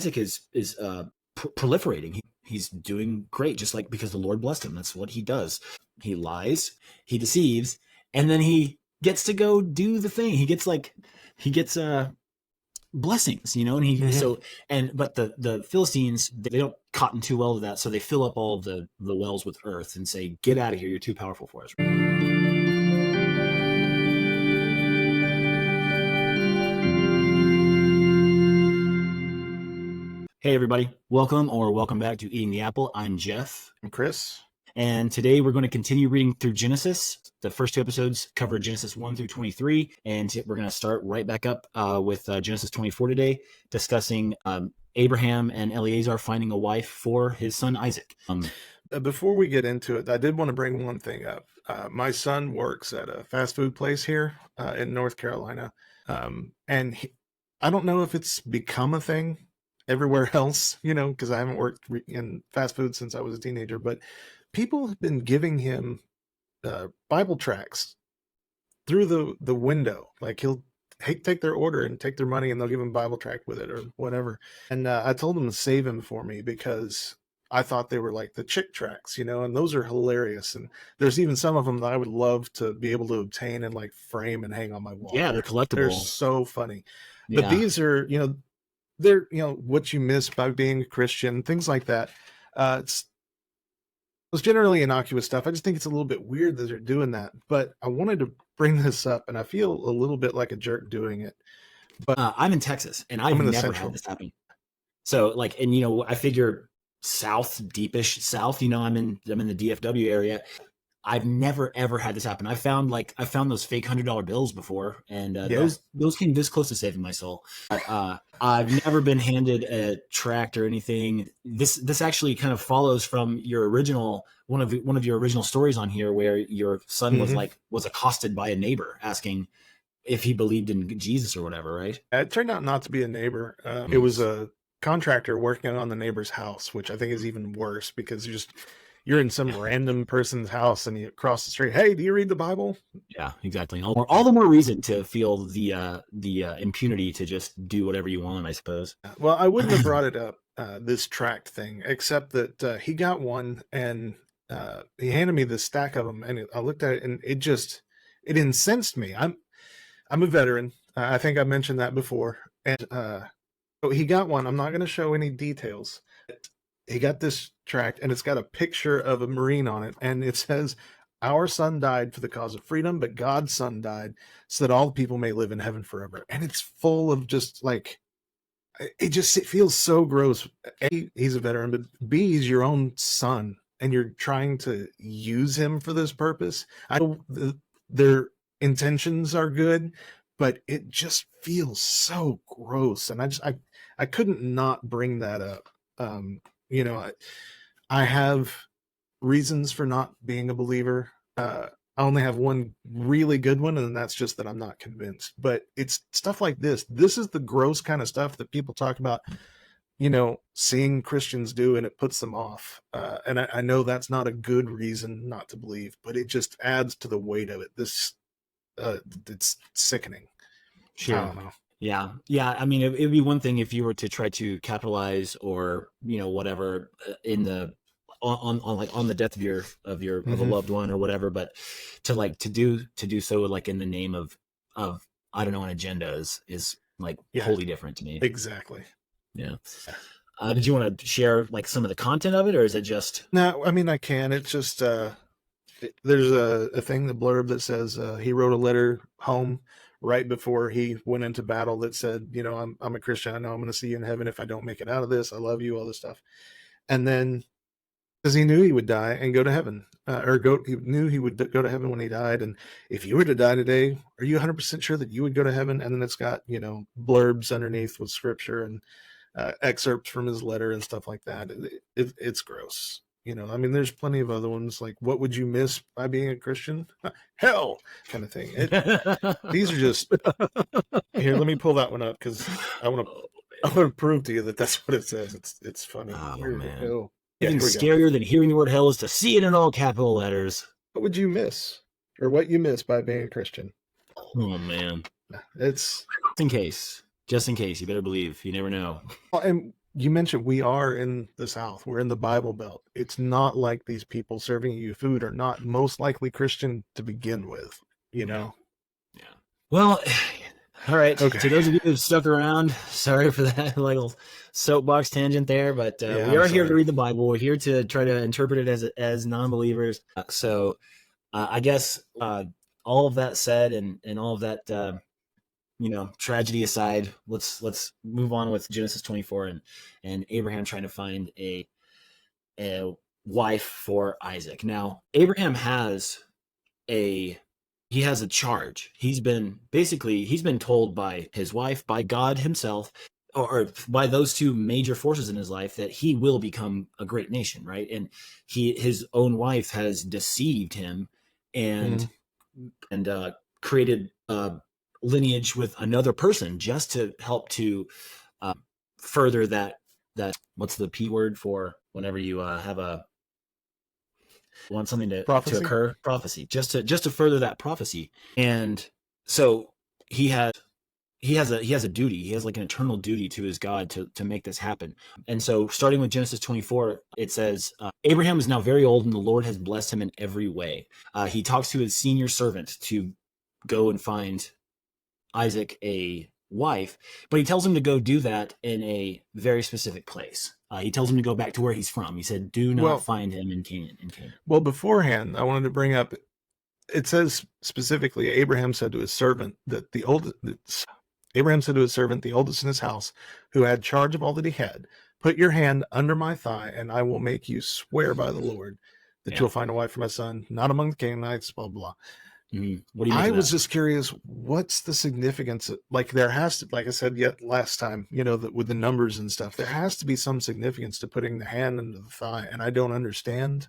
Isaac is proliferating. He's doing great, just like because the Lord blessed him. That's what he does. He lies, he deceives, and then he gets to go do the thing. He gets blessings, and but the Philistines, they don't cotton too well to that, so they fill up all of the wells with earth and say, "Get out of here! You're too powerful for us." Hey everybody, welcome back to Eating the Apple. I'm Jeff. I'm Chris. And today we're going to continue reading through Genesis. The first two episodes cover Genesis 1 through 23, and we're going to start right back up with Genesis 24 today, discussing Abraham and Eliezer finding a wife for his son Isaac. Before we get into it, I did want to bring one thing up. My son works at a fast food place here in North Carolina, and I don't know if it's become a thing everywhere else, because I haven't worked in fast food since I was a teenager, but people have been giving him Bible tracts through the window. Like he'll take their order and take their money and they'll give him a Bible tract with it or whatever. And I told him to save him for me because I thought they were like the chick tracts, and those are hilarious. And there's even some of them that I would love to be able to obtain and like frame and hang on my wall. Yeah, they're collectible. They're so funny. Yeah. But these are, they're, what you miss by being a Christian, things like that. It's generally innocuous stuff. I just think it's a little bit weird that they're doing that. But I wanted to bring this up, and I feel a little bit like a jerk doing it. But I'm in Texas, and I've never had this happen. So, I figure deepish south. I'm in the DFW area. I've never ever had this happen. I found those fake $100 bills before, and those came this close to saving my soul. I've never been handed a tract or anything. This actually kind of follows from your original one of your original stories on here, where your son was accosted by a neighbor asking if he believed in Jesus or whatever, right? It turned out not to be a neighbor. It was a contractor working on the neighbor's house, which I think is even worse because you're in some random person's house and you cross the street. Hey, do you read the Bible? Yeah, exactly. All the more reason to feel the impunity to just do whatever you want, I suppose. Well, I wouldn't have brought it up, this tract thing, except that he got one and he handed me this stack of them, and I looked at it and it incensed me. I'm a veteran. I think I mentioned that before. And so he got one. I'm not going to show any details. He got this tract, and it's got a picture of a Marine on it, and it says, "Our son died for the cause of freedom, but God's son died so that all people may live in heaven forever." And it's full of just like, it feels so gross. A, he's a veteran, but B, he's your own son, and you're trying to use him for this purpose. I know their intentions are good, but it just feels so gross, and I couldn't not bring that up. I have reasons for not being a believer. I only have one really good one, and that's just that I'm not convinced. But it's stuff like this. This is the gross kind of stuff that people talk about, seeing Christians do, and it puts them off. And I know that's not a good reason not to believe, but it just adds to the weight of it. It's sickening. Sure. I don't know. Yeah. I mean, it'd be one thing if you were to try to capitalize or whatever on the death of a loved one or whatever, but to do so like in the name of I don't know, an agenda is like wholly different to me. Exactly. Yeah. Did you want to share like some of the content of it, or is it just? No, I mean I can. It's just there's a thing, the blurb that says he wrote a letter home right before he went into battle that said, I'm a Christian. I know I'm going to see you in heaven if I don't make it out of this. I love you, all this stuff. And then, because he knew he would die and go to heaven, he knew he would go to heaven when he died. And if you were to die today, are you 100% sure that you would go to heaven? And then it's got, blurbs underneath with scripture and excerpts from his letter and stuff like that. It's gross. There's plenty of other ones like, what would you miss by being a Christian? Hell, kind of thing. These are just, here, let me pull that one up because I want to prove to you that that's what it says. It's funny. Oh, man. Go. Even scarier than hearing the word hell is to see it in all capital letters. What would you miss, or what you miss by being a Christian? Oh, man. It's just in case, you better believe. You never know. And you mentioned we are in the South. We're in the Bible Belt. It's not like these people serving you food are not most likely Christian to begin with, you know? Yeah. Well, all right. Okay. To those of you who've stuck around, sorry for that little soapbox tangent there, but Yeah, we I'm are here to sorry. read the Bible. We're here to try to interpret it as non-believers. So I guess all of that said, and all of that tragedy aside, let's move on with Genesis 24 and Abraham trying to find a wife for Isaac. Now, Abraham has a he has a charge. He's been told by his wife, by God himself, or by those two major forces in his life that he will become a great nation, right? And his own wife has deceived him and Mhm. created lineage with another person just to help to uh, further that what's the P word for whenever you have a want something to Prophecy? occur, prophecy, just to further that prophecy. And so he has he has a duty. He has like an eternal duty to his God to make this happen. And so starting with Genesis 24, it says Abraham is now very old and the Lord has blessed him in every way. He talks to his senior servant to go and find Isaac a wife, but he tells him to go do that in a very specific place. He tells him to go back to where he's from. He said, "Do not Well, find him in Canaan." In Canaan. well, beforehand, I wanted to bring up, it says specifically, Abraham said to his servant that Abraham said to his servant, the oldest in his house, who had charge of all that he had, put your hand under my thigh, and I will make you swear by the Lord that Yeah. you'll find a wife for my son, not among the Canaanites, blah, blah. Mm-hmm. What do you make I of was that? just curious, what's the significance? Like there has to, like I said yet last time, that with the numbers and stuff, there has to be some significance to putting the hand under the thigh, and I don't understand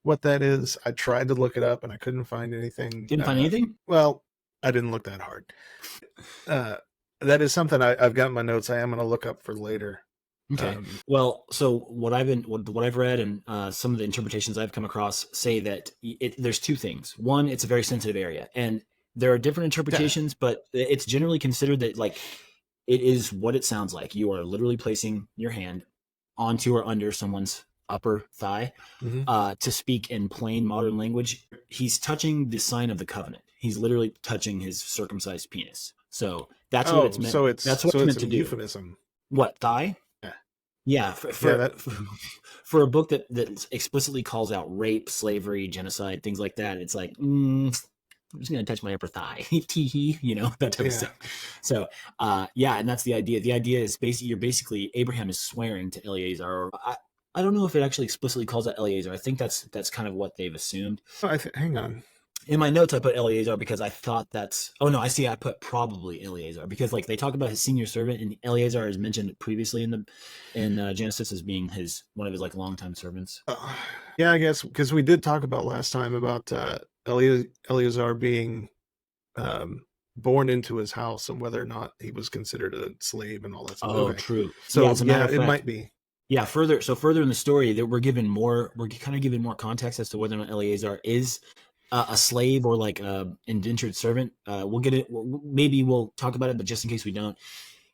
what that is. I tried to look it up and I couldn't find anything. Didn't find anything? Well, I didn't look that hard. Uh, that is something I've got in my notes. I am going to look up for later. Okay. Well, so what I've read and some of the interpretations I've come across say that there's two things. One, it's a very sensitive area, and there are different interpretations, but it's generally considered that like it is what it sounds like. You are literally placing your hand onto or under someone's upper thigh. To speak in plain modern language, he's touching the sign of the covenant. He's literally touching his circumcised penis. So that's what it's meant. So it's That's what it's meant a to do. euphemism. What, thigh? Yeah. Yeah, Yeah, for a book that explicitly calls out rape, slavery, genocide, things like that, it's like, I'm just gonna touch my upper thigh, that type of stuff. So, and that's the idea. The idea is basically Abraham is swearing to Eliezer. Or I don't know if it actually explicitly calls out Eliezer. I think that's kind of what they've assumed. hang on. In my notes, I put Eliezer because I thought that's. Oh no, I see. I put probably Eliezer because like they talk about his senior servant, and Eliezer is mentioned previously in Genesis as being one of his like longtime servants. Yeah, I guess because we did talk about last time about Eleazar being born into his house and whether or not he was considered a slave and all that stuff. Oh, okay. true. So yeah, it might be. Yeah, further in the story that we're kind of given more context as to whether or not Eleazar is a slave or like a indentured servant. We'll get it. Maybe we'll talk about it, but just in case we don't,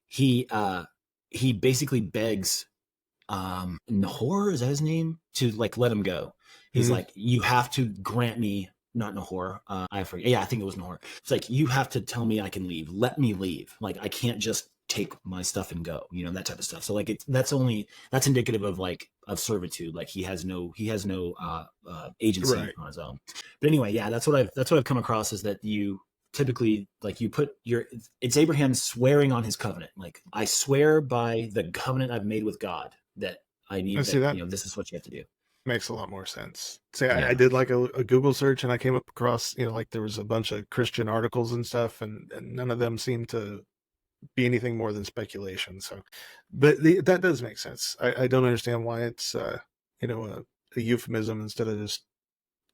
he basically begs Nahor, is that his name, to like let him go. He's like, you have to grant me, not Nahor. I forget. Yeah, I think it was Nahor. It's like, you have to tell me I can leave. Let me leave. Like I can't just take my stuff and go, that type of stuff. So like that's indicative of like of servitude. Like he has no agency on his own. But anyway, yeah, that's what I've come across is that you typically like you put it's Abraham swearing on his covenant. Like I swear by the covenant I've made with God that I need that. This is what you have to do. Makes a lot more sense. See, I did like a Google search and I came up across, like there was a bunch of Christian articles and stuff and none of them seemed to be anything more than speculation. So, but that does make sense. I don't understand why it's, a euphemism instead of just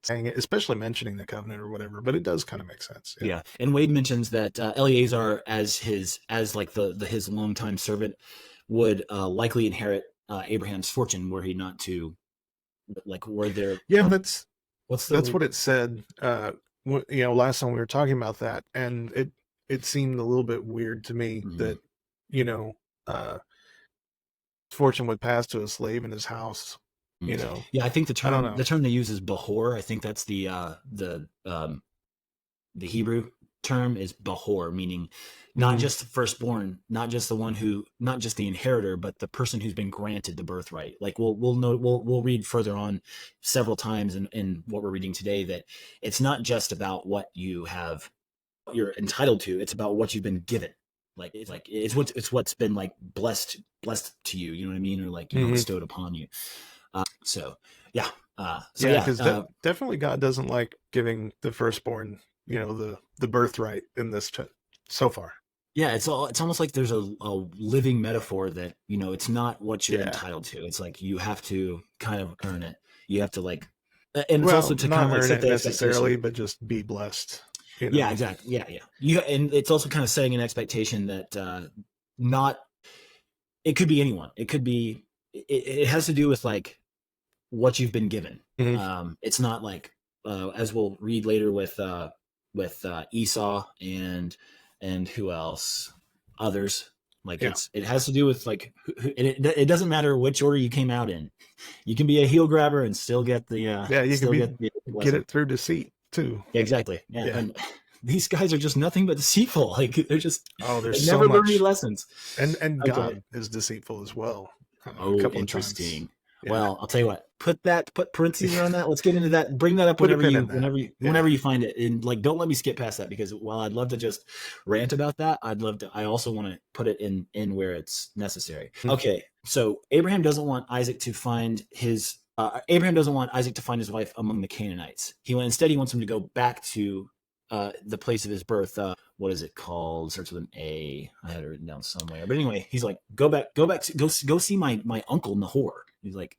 saying it, especially mentioning the covenant or whatever, but it does kind of make sense. Yeah. And Wade mentions that Eleazar as his longtime servant would likely inherit Abraham's fortune were he not to like were there. Yeah, that's what it said. Last time we were talking about that, and it seemed a little bit weird to me that fortune would pass to a slave in his house. You know, yeah, I think I don't know. the term they use is Behor. I think that's the Hebrew term is Behor, meaning not just the firstborn, not just the one who, not just the inheritor, but the person who's been granted the birthright. Like we'll read further on several times in what we're reading today that it's not just about what you're entitled to. It's about what you've been given. Like it's what's been like blessed to you. You know what I mean? Or like, you know, bestowed upon you. So yeah. Because definitely God doesn't like giving the firstborn, you know, the birthright in this so far. Yeah, it's almost like there's a living metaphor that, you know, it's not what you're entitled to. It's like you have to kind of earn it. You have to like, and it's also to not kind of like earn set it the necessarily, but just be blessed. You know? Yeah, exactly. Yeah. And it's also kind of setting an expectation that it could be anyone. It could be. It has to do with like what you've been given. It's not like as we'll read later with Esau and who else, others. Like it has to do with like, it doesn't matter which order you came out in. You can be a heel grabber and still get the you can get it through deceit too. Yeah, exactly. Yeah. And these guys are just nothing but deceitful. Like they're just there's never so learn much any lessons. And God is deceitful as well. Interesting. Well, I'll tell you what. Put parentheses around that. Let's get into that. Bring that up whenever you find it. And like, don't let me skip past that, because while I'd love to just rant about that, I also want to put it in where it's necessary. Okay. So Abraham doesn't want Isaac to find his wife among the Canaanites. Instead he wants him to go back to the place of his birth. What is it called? It starts with an A. I had it written down somewhere. But anyway, he's like, go see my uncle Nahor. He's like,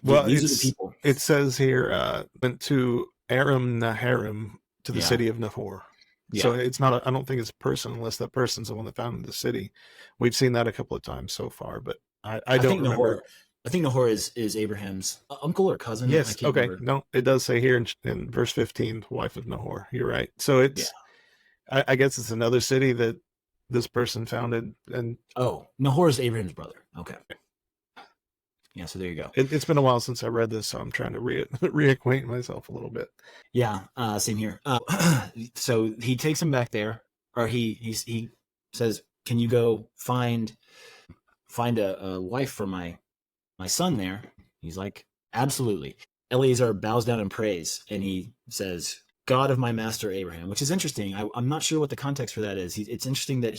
well, these are the people. It says here, went to Aram Naharim, to the city of Nahor. Yeah. So it's not, I don't think it's a person, unless that person's the one that founded the city. We've seen that a couple of times so far, but I don't remember. I think Nahor is Abraham's uncle or cousin. Yes. Okay. Remember. No, it does say here in verse 15, wife of Nahor. You're right. So it's, I guess it's another city that this person founded. And Nahor is Abraham's brother. Okay. Yeah. So there you go. It's been a while since I read this, so I'm trying to reacquaint myself a little bit. Yeah. Same here. So he takes him back there, or he says, "Can you go find a wife for my son there?" He's like, "Absolutely." Eliezer bows down and prays, and he says, "God of my master Abraham," which is interesting. I'm not sure what the context for that is. It's interesting that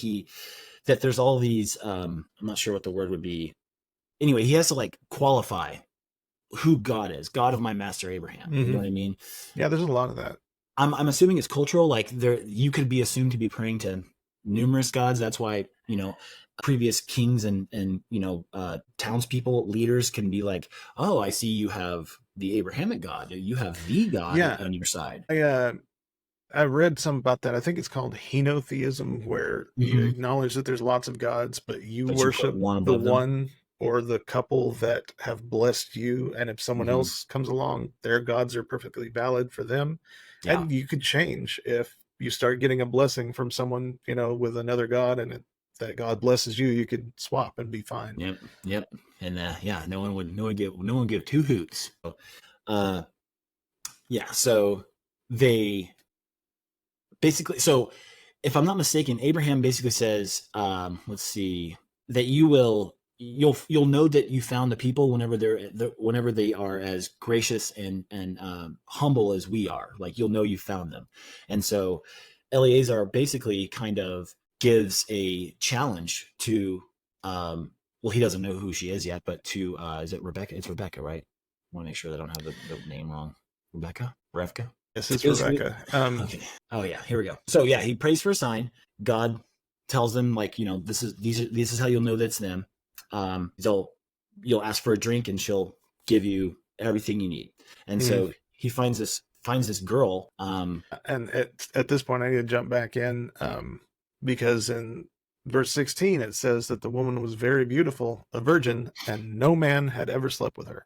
there's all these, I'm not sure what the word would be. Anyway, he has to like qualify who God is. God of my master Abraham. You know what I mean? Yeah, there's a lot of that. I'm assuming it's cultural. Like you could be assumed to be praying to numerous gods. That's why, you know, previous kings and you know, townspeople, leaders can be like, "Oh, I see you have the Abrahamic God. You have the God on your side." I read some about that. I think it's called henotheism, where you acknowledge that there's lots of gods, but you worship the one or the couple that have blessed you. And if someone else comes along, their gods are perfectly valid for them. Yeah. And you could change if you start getting a blessing from someone, you know, with another god, and that God blesses you, you could swap and be fine. Yep. And no one would give two hoots. So, so they basically, so if I'm not mistaken, Abraham basically says, let's see, that you'll know that you found the people whenever they are as gracious and humble as we are. Like, you'll know you found them. And so Eliezer basically kind of gives a challenge to, he doesn't know who she is yet, but to, is it Rebecca? It's Rebecca, right? I want to make sure that I don't have the name wrong. Rebecca? Yes, it's Rebecca. Okay. Oh yeah, here we go. So yeah, he prays for a sign. God tells them, like, you know, this is how you'll know that's them. You'll ask for a drink and she'll give you everything you need. And so he finds this girl. And at this point, I need to jump back in, because in verse 16 it says that the woman was very beautiful, a virgin, and no man had ever slept with her.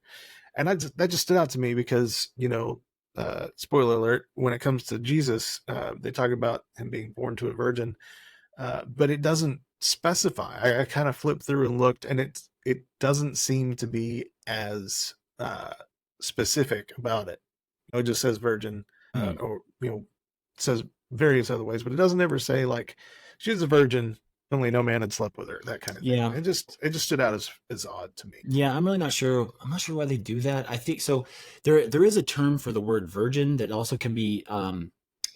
And that just stood out to me because, you know, spoiler alert, when it comes to Jesus, they talk about him being born to a virgin, but it doesn't specify. I kind of flipped through and looked, and it doesn't seem to be as specific about it. It just says virgin, or says various other ways, but it doesn't ever say like she's a virgin, only no man had slept with her, that kind of thing. Yeah. It just stood out as odd to me. Yeah, I'm really not sure. I'm not sure why they do that. I think so. There is a term for the word virgin that also can be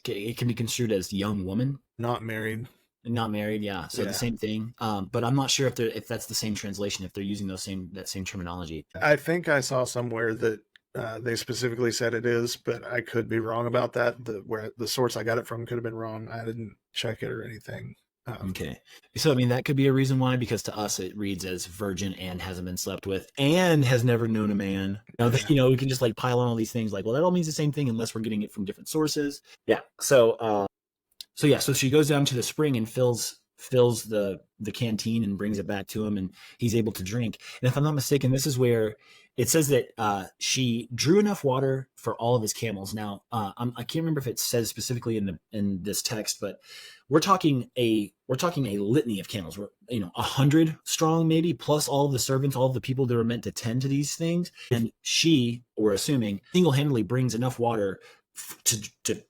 it can be construed as young woman, Not married. not married. Yeah, so the same thing. But I'm not sure if that's the same translation, if they're using that same terminology. I think I saw somewhere that they specifically said it is, but I could be wrong about that. Where the source I got it from could have been wrong. I didn't check it or anything. Okay. So, I mean, that could be a reason why, because to us it reads as virgin and hasn't been slept with and has never known a man. We can just like pile on all these things like, well, that all means the same thing unless we're getting it from different sources. Yeah. So she goes down to the spring and fills the canteen and brings it back to him, and he's able to drink. And if I'm not mistaken, this is where it says that she drew enough water for all of his camels. Now, I can't remember if it says specifically in this text, but we're talking a litany of camels. We're 100 strong, maybe, plus all of the servants, all of the people that are meant to tend to these things. And she, we're assuming, single-handedly brings enough water to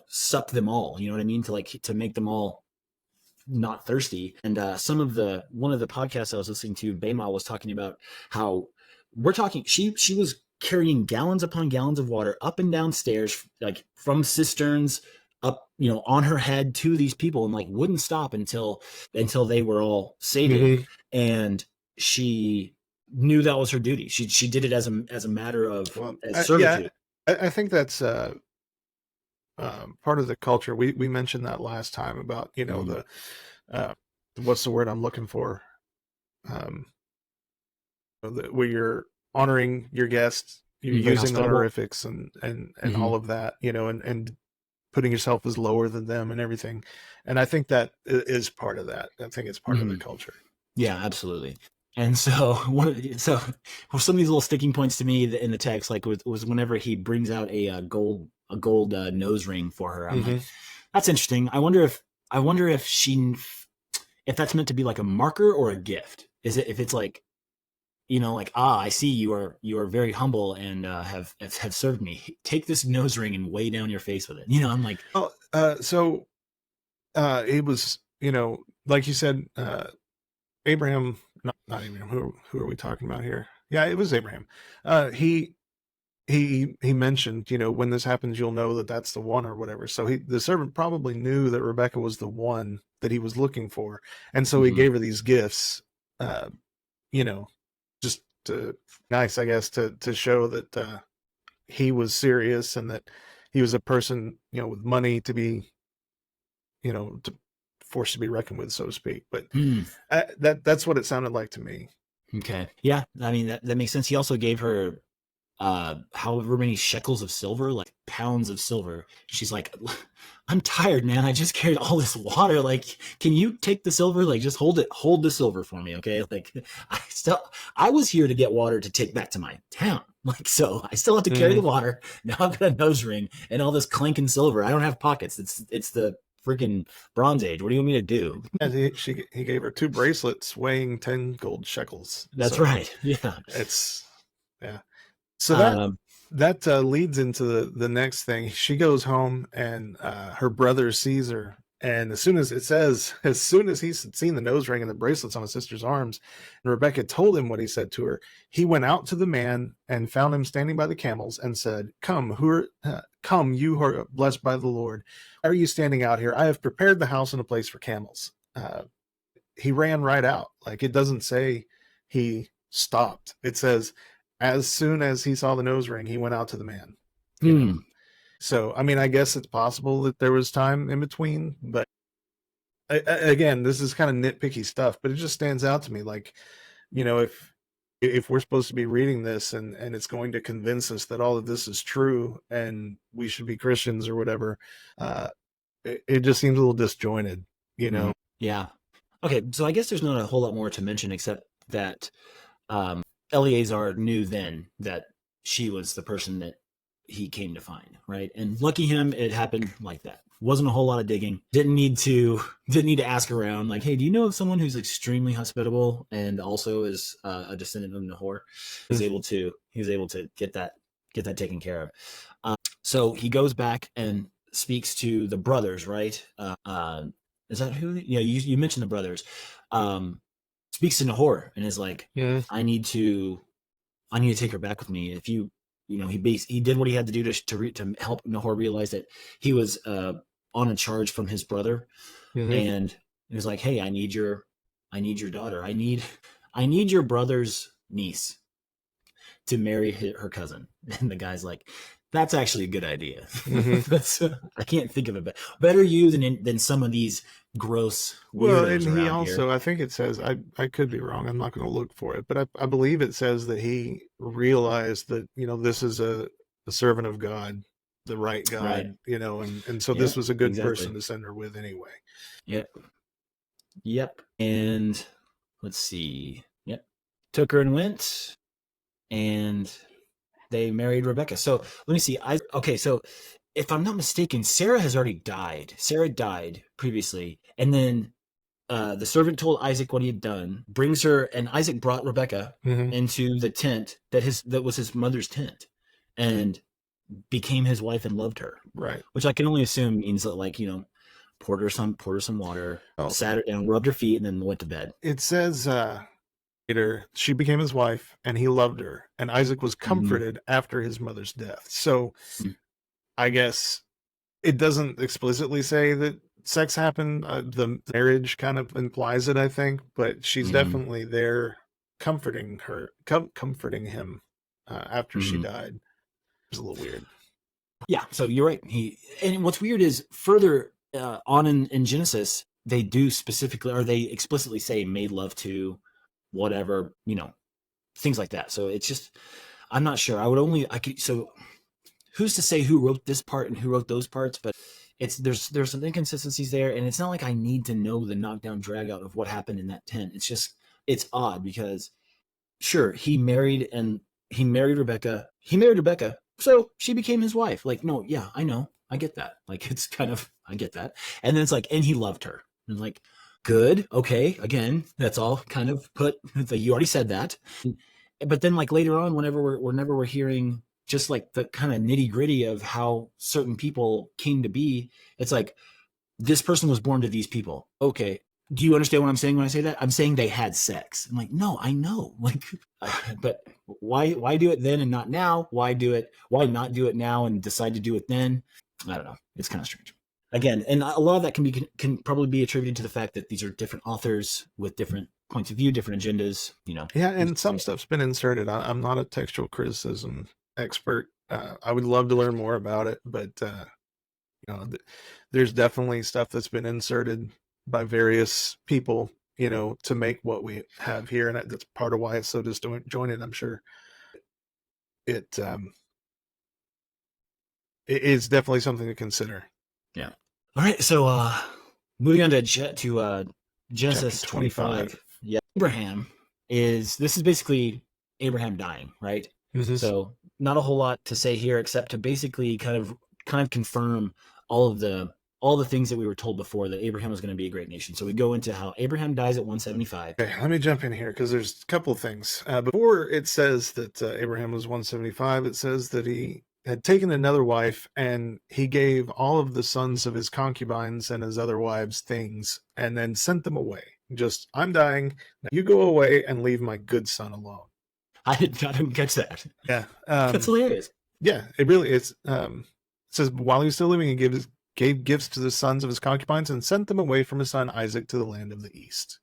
sup them all. You know what I mean? To make them all not thirsty. And one of the podcasts I was listening to, Baymal was talking about how she was carrying gallons upon gallons of water up and down stairs, like from cisterns up, on her head to these people, and like wouldn't stop until they were all sated. Mm-hmm. And she knew that was her duty. She did it as a matter of servitude. I think that's part of the culture. We mentioned that last time about the what's the word I'm looking for, where you're honoring your guests, you're using honorifics and mm-hmm. all of that, and putting yourself as lower than them and everything. And I think that is part of that. I think it's part mm-hmm. of the culture. Yeah, absolutely. And so some of these little sticking points to me in the text, like was whenever he brings out a gold nose ring for her. I'm mm-hmm. like, that's interesting. I wonder if that's meant to be like a marker or a gift. If it's like, I see you are very humble and have served me. Take this nose ring and weigh down your face with it. I'm like, it was, like you said, Abraham, not Abraham. Who are we talking about here? Yeah, it was Abraham. He mentioned, when this happens, you'll know that that's the one or whatever. So the servant probably knew that Rebecca was the one that he was looking for, and so he mm-hmm. gave her these gifts. Just nice, I guess, to show that he was serious and that he was a person, with money to be, to forced to be reckoned with, so to speak. But that's what it sounded like to me. Okay, yeah, I mean that makes sense. He also gave her however many shekels of silver, like pounds of silver. She's like, I'm tired, man. I just carried all this water. Like, can you take the silver? Like, just hold the silver for me. Okay. Like I was here to get water to take back to my town. Like, so I still have to carry the water. Now I've got a nose ring and all this clinking silver. I don't have pockets. It's the freaking Bronze Age. What do you want me to do? And he gave her 2 bracelets weighing 10 gold shekels. That's right. Yeah. So that leads into the next thing. She goes home and her brother sees her. And as soon as he's seen the nose ring and the bracelets on his sister's arms, and Rebecca told him what he said to her, he went out to the man and found him standing by the camels and said, Come, you who are blessed by the Lord. Why are you standing out here? I have prepared the house and a place for camels. He ran right out. Like, it doesn't say he stopped. It says, as soon as he saw the nose ring, he went out to the man. So, I mean, I guess it's possible that there was time in between, but again, this is kind of nitpicky stuff, but it just stands out to me. Like, if we're supposed to be reading this and it's going to convince us that all of this is true and we should be Christians or whatever, it just seems a little disjointed, Yeah. Okay. So I guess there's not a whole lot more to mention except that, Eliezer knew then that she was the person that he came to find, right? And lucky him, it happened like that. Wasn't a whole lot of digging. Didn't need to ask around, like, hey, do you know of someone who's extremely hospitable and also is a descendant of Nahor? He was able to get that taken care of. So he goes back and speaks to the brothers, right? Is that who? Yeah, you mentioned the brothers. Speaks to Nahor and is like, I need to take her back with me. If you he did what he had to do to help Nahor realize that he was on a charge from his brother, and he was like, hey, I need your daughter. I need your brother's niece to marry her cousin. And the guy's like, that's actually a good idea. That's I can't think of a better you than some of these gross weirdos. Well, and he also here. I think it says, I could be wrong, I'm not going to look for it, but I believe it says that he realized that this is a servant of God, the right God, right. And so this was a good person to send her with anyway. Yep. And let's see. Yep. Took her and went, and they married Rebecca. So let me see. So if I'm not mistaken, Sarah has already died. Sarah died previously. And then the servant told Isaac what he had done, brings her, and Isaac brought Rebecca into the tent that was his mother's tent, and became his wife and loved her. Right. Which I can only assume means that, like, poured her some water, sat her down, rubbed her feet, and then went to bed. It says later, she became his wife and he loved her, and Isaac was comforted after his mother's death. So I guess it doesn't explicitly say that sex happened. The marriage kind of implies it, I think, but she's definitely there comforting him after she died. It was a little weird. Yeah, so you're right. And what's weird is further on in Genesis, they do specifically, or they explicitly say made love to, whatever, things like that. So it's just, I'm not sure. So who's to say who wrote this part and who wrote those parts? But there's some inconsistencies there, and it's not like I need to know the knockdown drag out of what happened in that tent. It's just, it's odd because sure, he married Rebecca, so she became his wife. Like, no, yeah, I know. I get that. Like, it's kind of, I get that. And then it's like, and he loved her. And like, good. Okay. Again, that's all kind of put, like, you already said that. But then, like, later on, whenever we're hearing just like the kind of nitty gritty of how certain people came to be, it's like, this person was born to these people. Okay. Do you understand what I'm saying when I say that? I'm saying they had sex. I'm like, no, I know. Like, but why do it then and not now? Why not do it now and decide to do it then? I don't know. It's kind of strange. Again, and a lot of that can probably be attributed to the fact that these are different authors with different points of view, different agendas, Yeah, and some stuff's been inserted. I'm not a textual criticism expert. I would love to learn more about it, but there's definitely stuff that's been inserted by various people, to make what we have here, and that's part of why it's so disjointed. I'm sure it is definitely something to consider. Yeah. All right. So moving on to Genesis 25. Yeah. This is basically Abraham dying, right? So not a whole lot to say here except to basically kind of confirm all the things that we were told before, that Abraham was going to be a great nation. So we go into how Abraham dies at 175. Okay, let me jump in here because there's a couple of things. Before it says that Abraham was 175, it says that he had taken another wife, and he gave all of the sons of his concubines and his other wives things, and then sent them away. Just, I'm dying. Now you go away and leave my good son alone. I didn't catch that. Yeah. That's hilarious. Yeah, it really is. It says, while he was still living, he gave gifts to the sons of his concubines and sent them away from his son Isaac to the land of the east.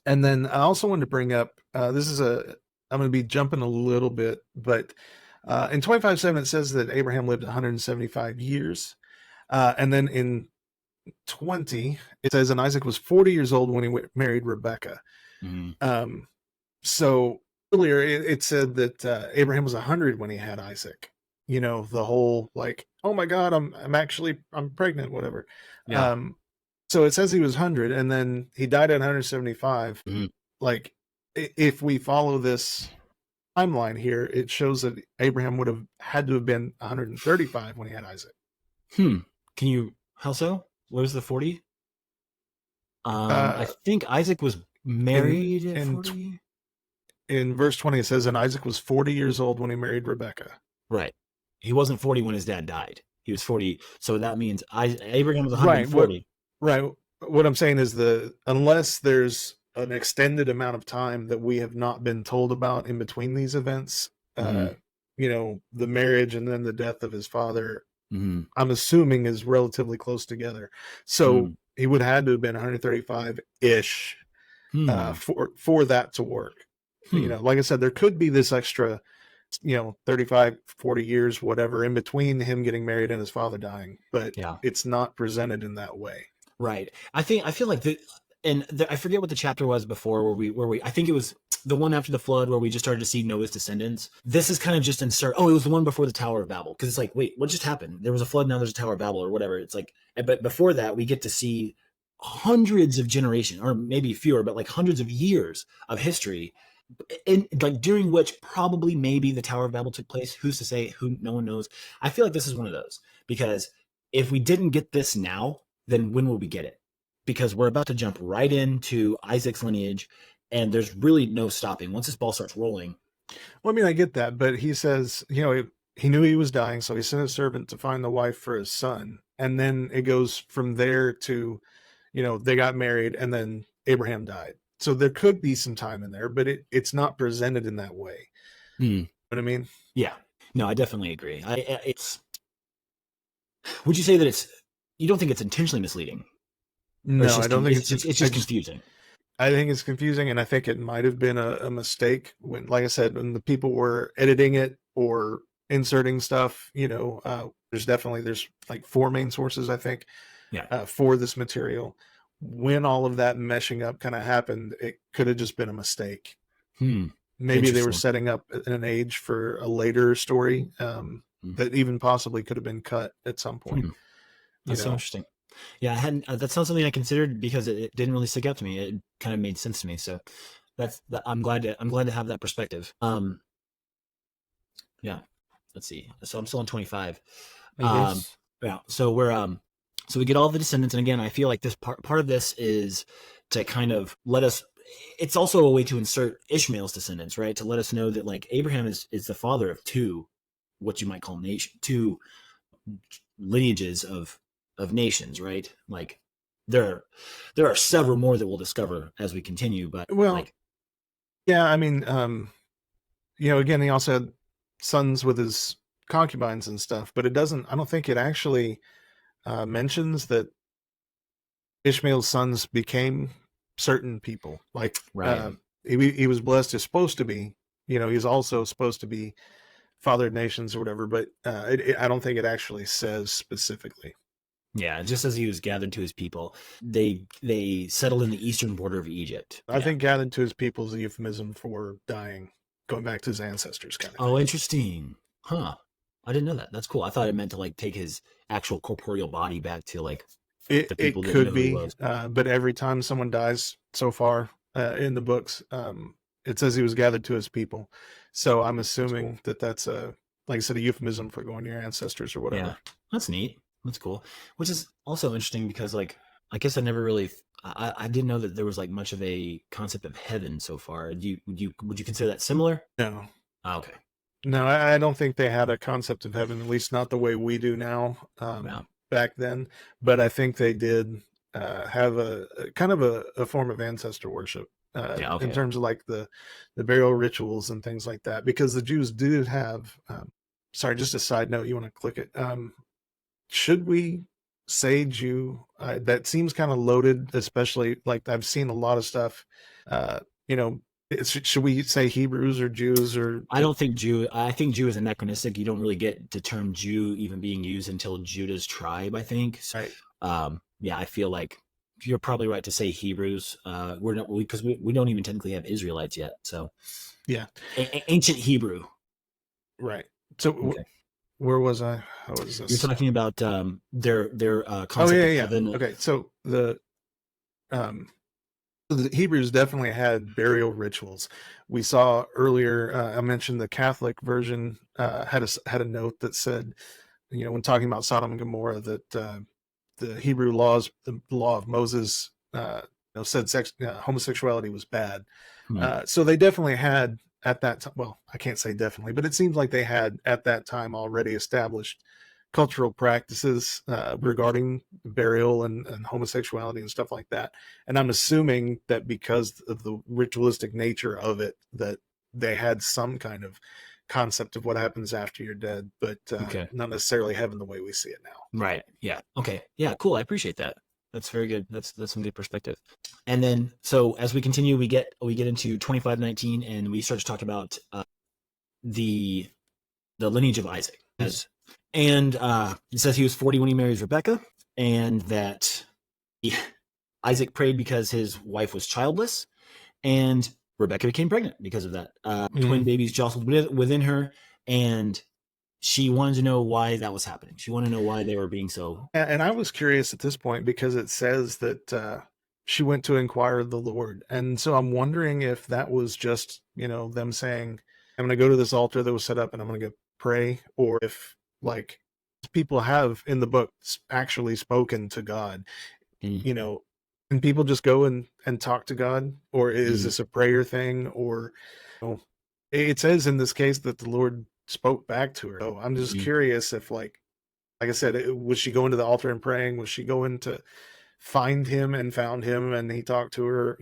And then I also wanted to bring up, I'm going to be jumping a little bit, but in 25:7 it says that Abraham lived 175 years. And then in 20, it says, and Isaac was 40 years old when he married Rebecca. So earlier it said that Abraham was 100 when he had Isaac. The whole, like, oh my God, I'm pregnant, whatever. Yeah. So it says he was 100, and then he died at 175. Like, if we follow this timeline here, it shows that Abraham would have had to have been 135 when he had Isaac. Can you, how so? Where's the 40? I think Isaac was married at 40. In verse 20, it says, and Isaac was 40 years old when he married Rebekah. Right. He wasn't 40 when his dad died. He was 40. So that means Abraham was 140. Right. What I'm saying is unless there's an extended amount of time that we have not been told about in between these events, the marriage and then the death of his father, I'm assuming is relatively close together. So he would have had to have been 135-ish for that to work. Like I said, there could be this extra, 35, 40 years, whatever, in between him getting married and his father dying, but it's not presented in that way. Right. I feel like I forget what the chapter was before where we, I think it was the one after the flood where we just started to see Noah's descendants. This is kind of just it was the one before the Tower of Babel. Cause it's like, wait, what just happened? There was a flood. Now there's a Tower of Babel or whatever. It's like, but before that we get to see hundreds of generations, or maybe fewer, but like hundreds of years of history, like during which probably maybe the Tower of Babel took place. Who's to say? No one knows. I feel like this is one of those, because if we didn't get this now, then when will we get it? Because we're about to jump right into Isaac's lineage, and there's really no stopping once this ball starts rolling. Well, I mean, I get that, but he says, he knew he was dying, so he sent a servant to find the wife for his son. And then it goes from there to, they got married, and then Abraham died. So there could be some time in there, but it's not presented in that way. You know what I mean? Yeah. No, I definitely agree. Would you say that you don't think it's intentionally misleading? No, I don't think it's just confusing. I think it's confusing, and I think it might have been a mistake when, like I said, when the people were editing it or inserting stuff. There's like 4 main sources, I think, for this material. When all of that meshing up kind of happened, it could have just been a mistake. Maybe they were setting up an age for a later story that even possibly could have been cut at some point. That's so interesting. Yeah, I hadn't. That's not something I considered because it didn't really stick out to me. It kind of made sense to me. So I'm glad to have that perspective. Yeah. Let's see. So I'm still on 25. Yes. Yeah. So so we get all the descendants, and again, I feel like this part of this is to kind of let us. It's also a way to insert Ishmael's descendants, right? To let us know that like Abraham is the father of 2, what you might call 2 lineages of nations, right? Like there are several more that we'll discover as we continue, but I mean, again, he also had sons with his concubines and stuff, but I don't think it actually mentions that Ishmael's sons became certain people. Like, he was blessed as supposed to be, he's also supposed to be father of nations or whatever, but I don't think it actually says specifically. Yeah, just as he was gathered to his people, they settled in the eastern border of Egypt. I think gathered to his people is a euphemism for dying, going back to his ancestors kind of thing. Interesting. Huh. I didn't know that. That's cool. I thought it meant to like take his actual corporeal body back to like the people that could be. But every time someone dies so far in the books, it says he was gathered to his people. So I'm assuming that's like I said, a euphemism for going to your ancestors or whatever. Yeah, that's neat. That's cool. Which is also interesting because like, I guess I never really, I didn't know that there was like much of a concept of heaven so far. Would you consider that similar? No. Okay. No, I don't think they had a concept of heaven, at least not the way we do now, back then. But I think they did have a kind of a form of ancestor worship in terms of like the burial rituals and things like that. Because the Jews did have, sorry, just a side note, you want to click it. Should we say Jew? That seems kind of loaded, especially like I've seen a lot of stuff, should we say Hebrews or Jews or? I don't think Jew. I think Jew is anachronistic. You don't really get the term Jew even being used until Judah's tribe, I think. Right. I feel like you're probably right to say Hebrews. We're not because we don't even technically have Israelites yet. So yeah, ancient Hebrew. Right. So where was I? How was this? You're talking about their concept of heaven. Okay, so the The Hebrews definitely had burial rituals. We saw earlier, I mentioned the Catholic version had a note that said, when talking about Sodom and Gomorrah, that the Hebrew laws, the law of Moses, said homosexuality was bad. Hmm. So they definitely had at that time. Well, I can't say definitely, but it seems like they had at that time already established cultural practices regarding burial and homosexuality and stuff like that. And I'm assuming that because of the ritualistic nature of it, that they had some kind of concept of what happens after you're dead, but Okay. not necessarily heaven the way we see it now. Right. Yeah. Okay. Yeah. Cool. I appreciate that. That's very good. That's some good perspective. And then, so as we continue, we get into 25:19, and we start to talk about the lineage of Isaac. And it says he was 40 when he marries Rebecca, and that Isaac prayed because his wife was childless, and Rebecca became pregnant because of that. Twin babies jostled within her, and she wanted to know why that was happening. She wanted to know why they were being so. And I was curious at this point because it says that she went to inquire of the Lord. And so I'm wondering if that was just, them saying, I'm going to go to this altar that was set up and I'm going to go pray, or if like people have in the book actually spoken to God, and people just go and talk to God, or is this a prayer thing? Or it says in this case that the Lord spoke back to her. So I'm just curious if like I said, was she going to the altar and praying? Was she going to find him and found him and he talked to her,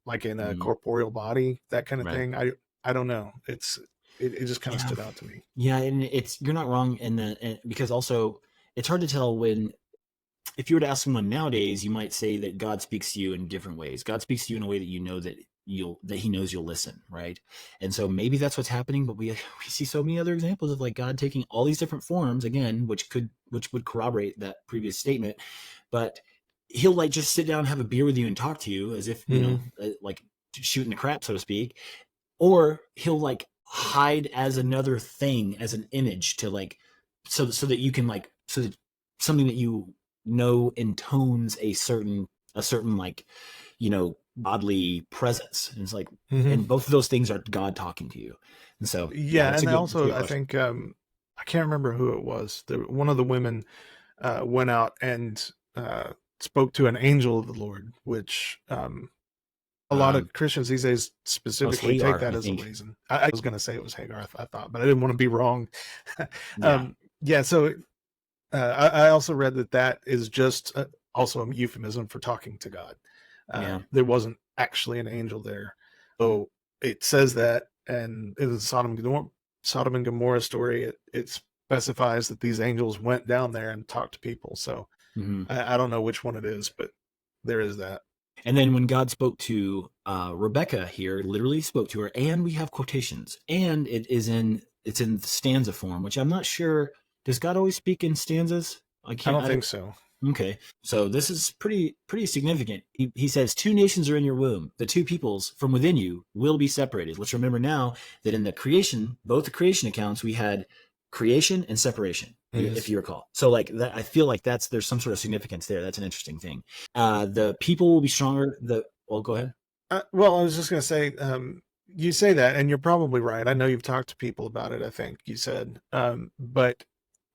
like in a corporeal body, that kind of thing? I don't know. It just kind of stood out to me. Yeah, and you're not wrong in that, because also it's hard to tell if you were to ask someone nowadays, you might say that God speaks to you in different ways. God speaks to you in a way that you know that he knows you'll listen, right? And so maybe that's what's happening, but we see so many other examples of like God taking all these different forms again, which would corroborate that previous statement. But he'll like just sit down and have a beer with you and talk to you as if, like shooting the crap, so to speak. Or he'll like hide as another thing, as an image to like, so that you can like, so that something that you know intones a certain like, godly presence. And it's like, and both of those things are God talking to you. And so, and also I think, I can't remember who it was. One of the women went out and spoke to an angel of the Lord, which a lot of Christians these days specifically Hagar, take that as a reason. I was going to say it was Hagar, I thought, but I didn't want to be wrong. So I also read that is just also a euphemism for talking to God. There wasn't actually an angel there. So it says that, and in the Sodom and Gomorrah story, it specifies that these angels went down there and talked to people. So I don't know which one it is, but there is that. And then when God spoke to Rebecca here, literally spoke to her, and we have quotations, and it's in stanza form, which I'm not sure. Does God always speak in stanzas? I don't think so. Okay, so this is pretty significant. He says, 2 nations are in your womb. The 2 peoples from within you will be separated. Let's remember now that in the creation, both the creation accounts, we had creation and separation, if you recall. So like that, I feel like there's some sort of significance there. That's an interesting thing. The people will be stronger. Well, go ahead. Well, I was just going to say, you say that, and you're probably right. I know you've talked to people about it, I think you said, but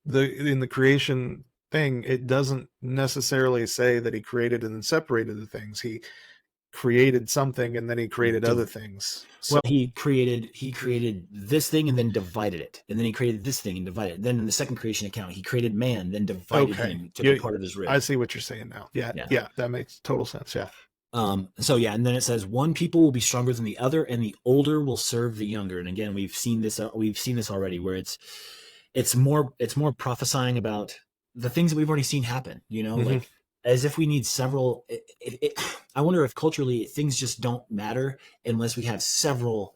in the creation thing, it doesn't necessarily say that he created and then separated the things. He created something and then he created other things. So he created this thing and then divided it, and then he created this thing and divided it. Then in the second creation account, he created man, then divided him to be part of his rib. I see what you're saying now. Yeah, that makes total sense. Yeah. And then it says 1 people will be stronger than the other, and the older will serve the younger. And again, we've seen this already, where it's more prophesying about the things that we've already seen happen, like as if we need several. I wonder if culturally things just don't matter unless we have several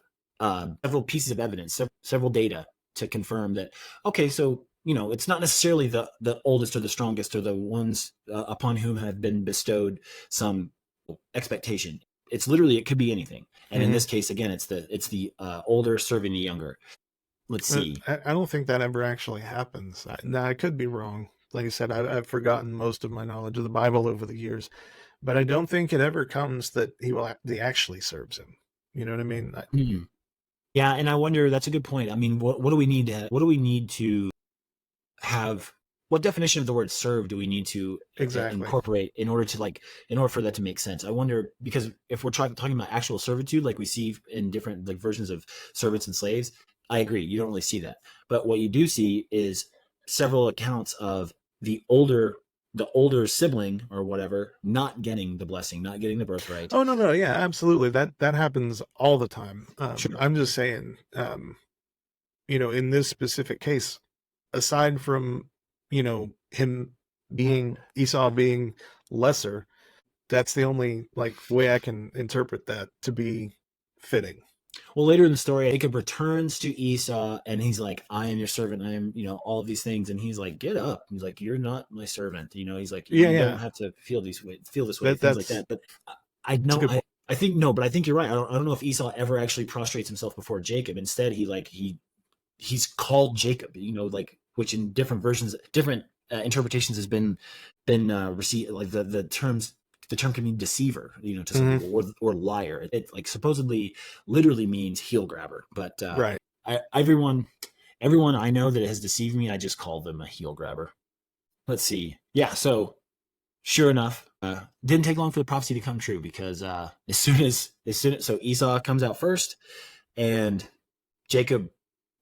pieces of evidence, several data to confirm that, okay, so, it's not necessarily the oldest or the strongest or the ones upon whom have been bestowed some expectation. It's literally, it could be anything. And in this case, again, it's the older serving the younger. Let's see. I don't think that ever actually happens. I could be wrong. Like I said, I've forgotten most of my knowledge of the Bible over the years, but I don't think it ever comes that he actually serves him. You know what I mean? Yeah, and I wonder. That's a good point. I mean, what do we need to? What do we need to have? What definition of the word serve do we need to incorporate in order for that to make sense? I wonder, because if we're talking about actual servitude, like we see in different like versions of servants and slaves, I agree. You don't really see that. But what you do see is several accounts of the older sibling or whatever not getting the blessing, not getting the birthright. Oh, no. Yeah, absolutely. That happens all the time. Sure. I'm just saying, in this specific case, aside from, Esau being lesser, that's the only way I can interpret that to be fitting. Well, later in the story, Jacob returns to Esau and he's like, I am your servant. I am, all of these things. And he's like, get up. He's like, you're not my servant. He's like, you don't have to feel this way, things like that. But I think you're right. I don't know if Esau ever actually prostrates himself before Jacob. Instead, he's called Jacob, which in different versions, different interpretations has been received. Like the term can mean deceiver, to some people, or liar. It supposedly literally means heel grabber. But right. Everyone I know that has deceived me, I just call them a heel grabber. Let's see. Yeah. So sure enough, didn't take long for the prophecy to come true, because as soon as Esau comes out first, and Jacob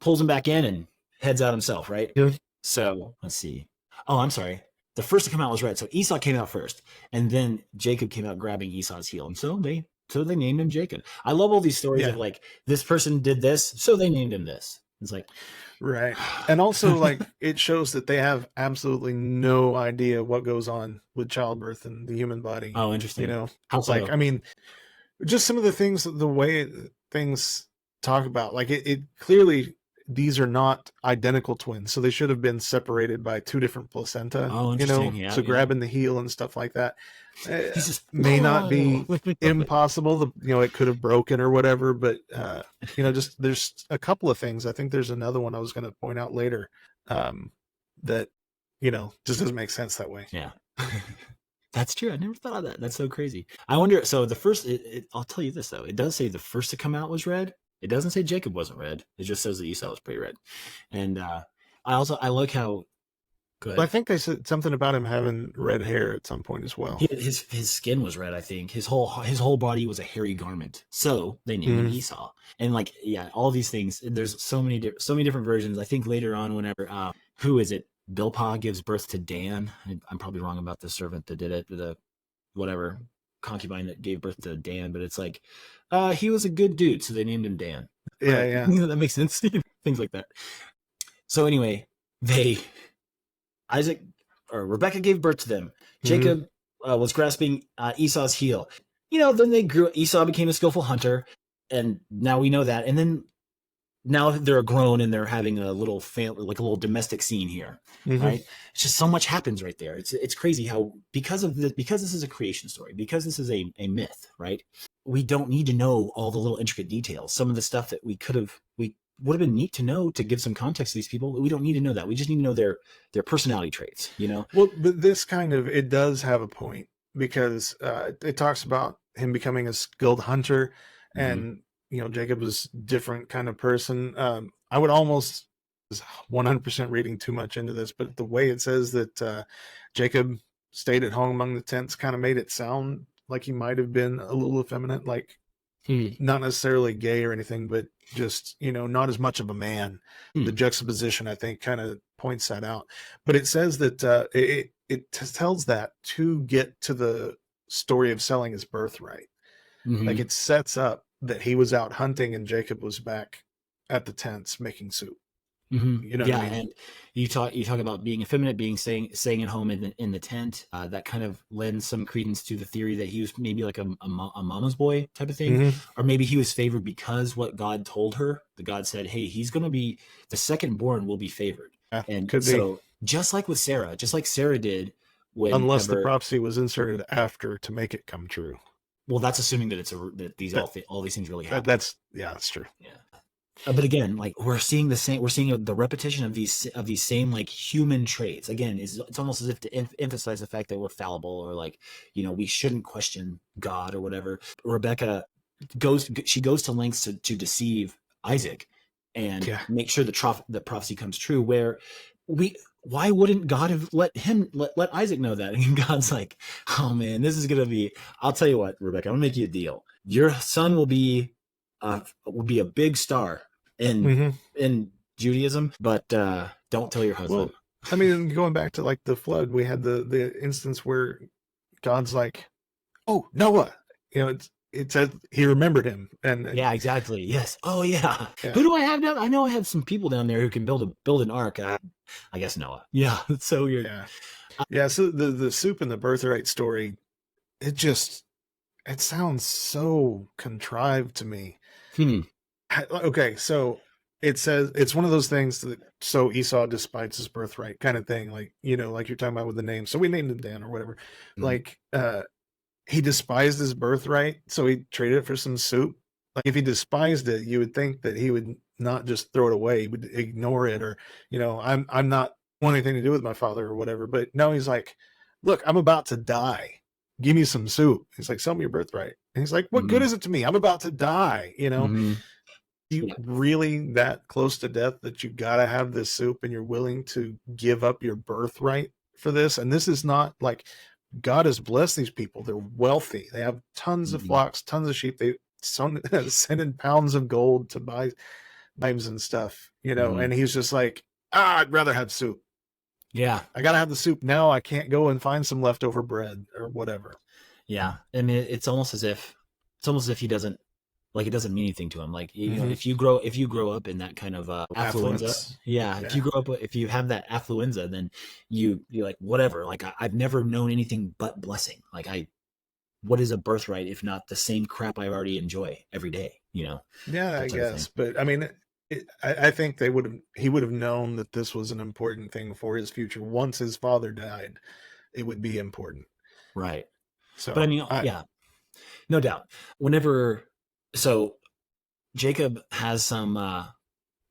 pulls him back in and heads out himself, right? Yeah. So let's see. Oh, I'm sorry. The first to come out was red. So Esau came out first, and then Jacob came out grabbing Esau's heel. And so they named him Jacob. I love all these stories of this person did this, so they named him this. It's like, right. And also it shows that they have absolutely no idea what goes on with childbirth and the human body. Oh, interesting. How so? I mean, just some of the things, the way things talk about, it clearly, these are not identical twins, so they should have been separated by two different placenta. Oh, interesting. Grabbing the heel and stuff like that may not be impossible. It could have broken or whatever, but just there's a couple of things. I think there's another one I was going to point out later that just doesn't make sense that way. Yeah. That's true. I never thought of that. That's so crazy. I wonder. So the first, I'll tell you this though. It does say the first to come out was red. It doesn't say Jacob wasn't red. It just says that Esau was pretty red. And I like how good. Well, I think they said something about him having red hair at some point as well. His skin was red. I think his whole body was a hairy garment. So they named him Esau. And all these things. There's so many different versions. I think later on, whenever who is it? Bilpah gives birth to Dan. I'm probably wrong about the servant that did it. The whatever concubine that gave birth to Dan, but it's like he was a good dude, so they named him Dan. Yeah. That makes sense. Things like that. So anyway, Rebecca gave birth to them. Jacob was grasping Esau's heel. Then they grew. Esau became a skillful hunter, and now we know that. And then now they're grown and they're having a little family, like a little domestic scene here, right? It's just so much happens right there. It's crazy how because this is a creation story, because this is a myth, right? We don't need to know all the little intricate details. Some of the stuff that we would have been neat to know to give some context to these people. We don't need to know that. We just need to know their personality traits, Well, but this it does have a point, because it talks about him becoming a skilled hunter, and Jacob was different kind of person. I would almost 100% reading too much into this, but the way it says that Jacob stayed at home among the tents kind of made it sound like he might have been a little effeminate, not necessarily gay or anything, but just, not as much of a man. The juxtaposition, I think, kind of points that out. But it says that it tells that to get to the story of selling his birthright. It sets up that he was out hunting and Jacob was back at the tents making soup. What I mean? And you talk about being effeminate, staying at home in the tent. That kind of lends some credence to the theory that he was maybe like a mama's boy type of thing, or maybe he was favored because what God told her. The God said, "Hey, he's going to be the second born will be favored," and so just like with Sarah, just like Sarah did, unless the prophecy was inserted after to make it come true. Well, that's assuming that all these things really happen. That's true. Yeah. But again, like we're seeing the repetition of these same like human traits. Again, it's almost as if to emphasize the fact that we're fallible, or like, we shouldn't question God or whatever. Rebecca goes to lengths to deceive Isaac and Yeah. make sure the prophecy comes true. Why wouldn't God have let Isaac know that? And God's like, oh man, this is gonna be. I'll tell you what, Rebecca, I'm gonna make you a deal. Your son will be a big star in Judaism, but don't tell your husband. Well, I mean, going back to like the flood, we had the instance where God's like, "Oh, Noah," it said he remembered him, and yeah, exactly. Yes. Oh yeah. yeah. Who do I have down? I know I have some people down there who can build an ark. I guess Noah. Yeah. So you're. Yeah. So the soup and the birthright story, it sounds so contrived to me. Okay, so it says it's one of those things that so Esau despises his birthright kind of thing, like like you're talking about with the name. So we named him Dan or whatever. Like he despised his birthright, so he traded it for some soup. Like if he despised it, you would think that he would not just throw it away; he would ignore it, or I'm not want anything to do with my father or whatever. But no, he's like, look, I'm about to die. Give me some soup. He's like, sell me your birthright. And he's like, what good is it to me? I'm about to die. You really that close to death that you gotta have this soup, and you're willing to give up your birthright for this? And this is not like God has blessed these people. They're wealthy. They have tons of flocks, tons of sheep. They send in pounds of gold to buy knives and stuff, and he's just like, I'd rather have soup. Yeah. I gotta have the soup now. I can't go and find some leftover bread or whatever. Yeah. I mean, it's almost as if he doesn't, like, it doesn't mean anything to him. Like, if you grow up in that kind of affluenza, if you have that affluenza, then you're like, whatever. Like, I've never known anything but blessing. Like, what is a birthright if not the same crap I already enjoy every day? Yeah, I guess. But I mean, I think he would have known that this was an important thing for his future. Once his father died, it would be important. Right. So, but I mean, yeah, no doubt. So Jacob has some.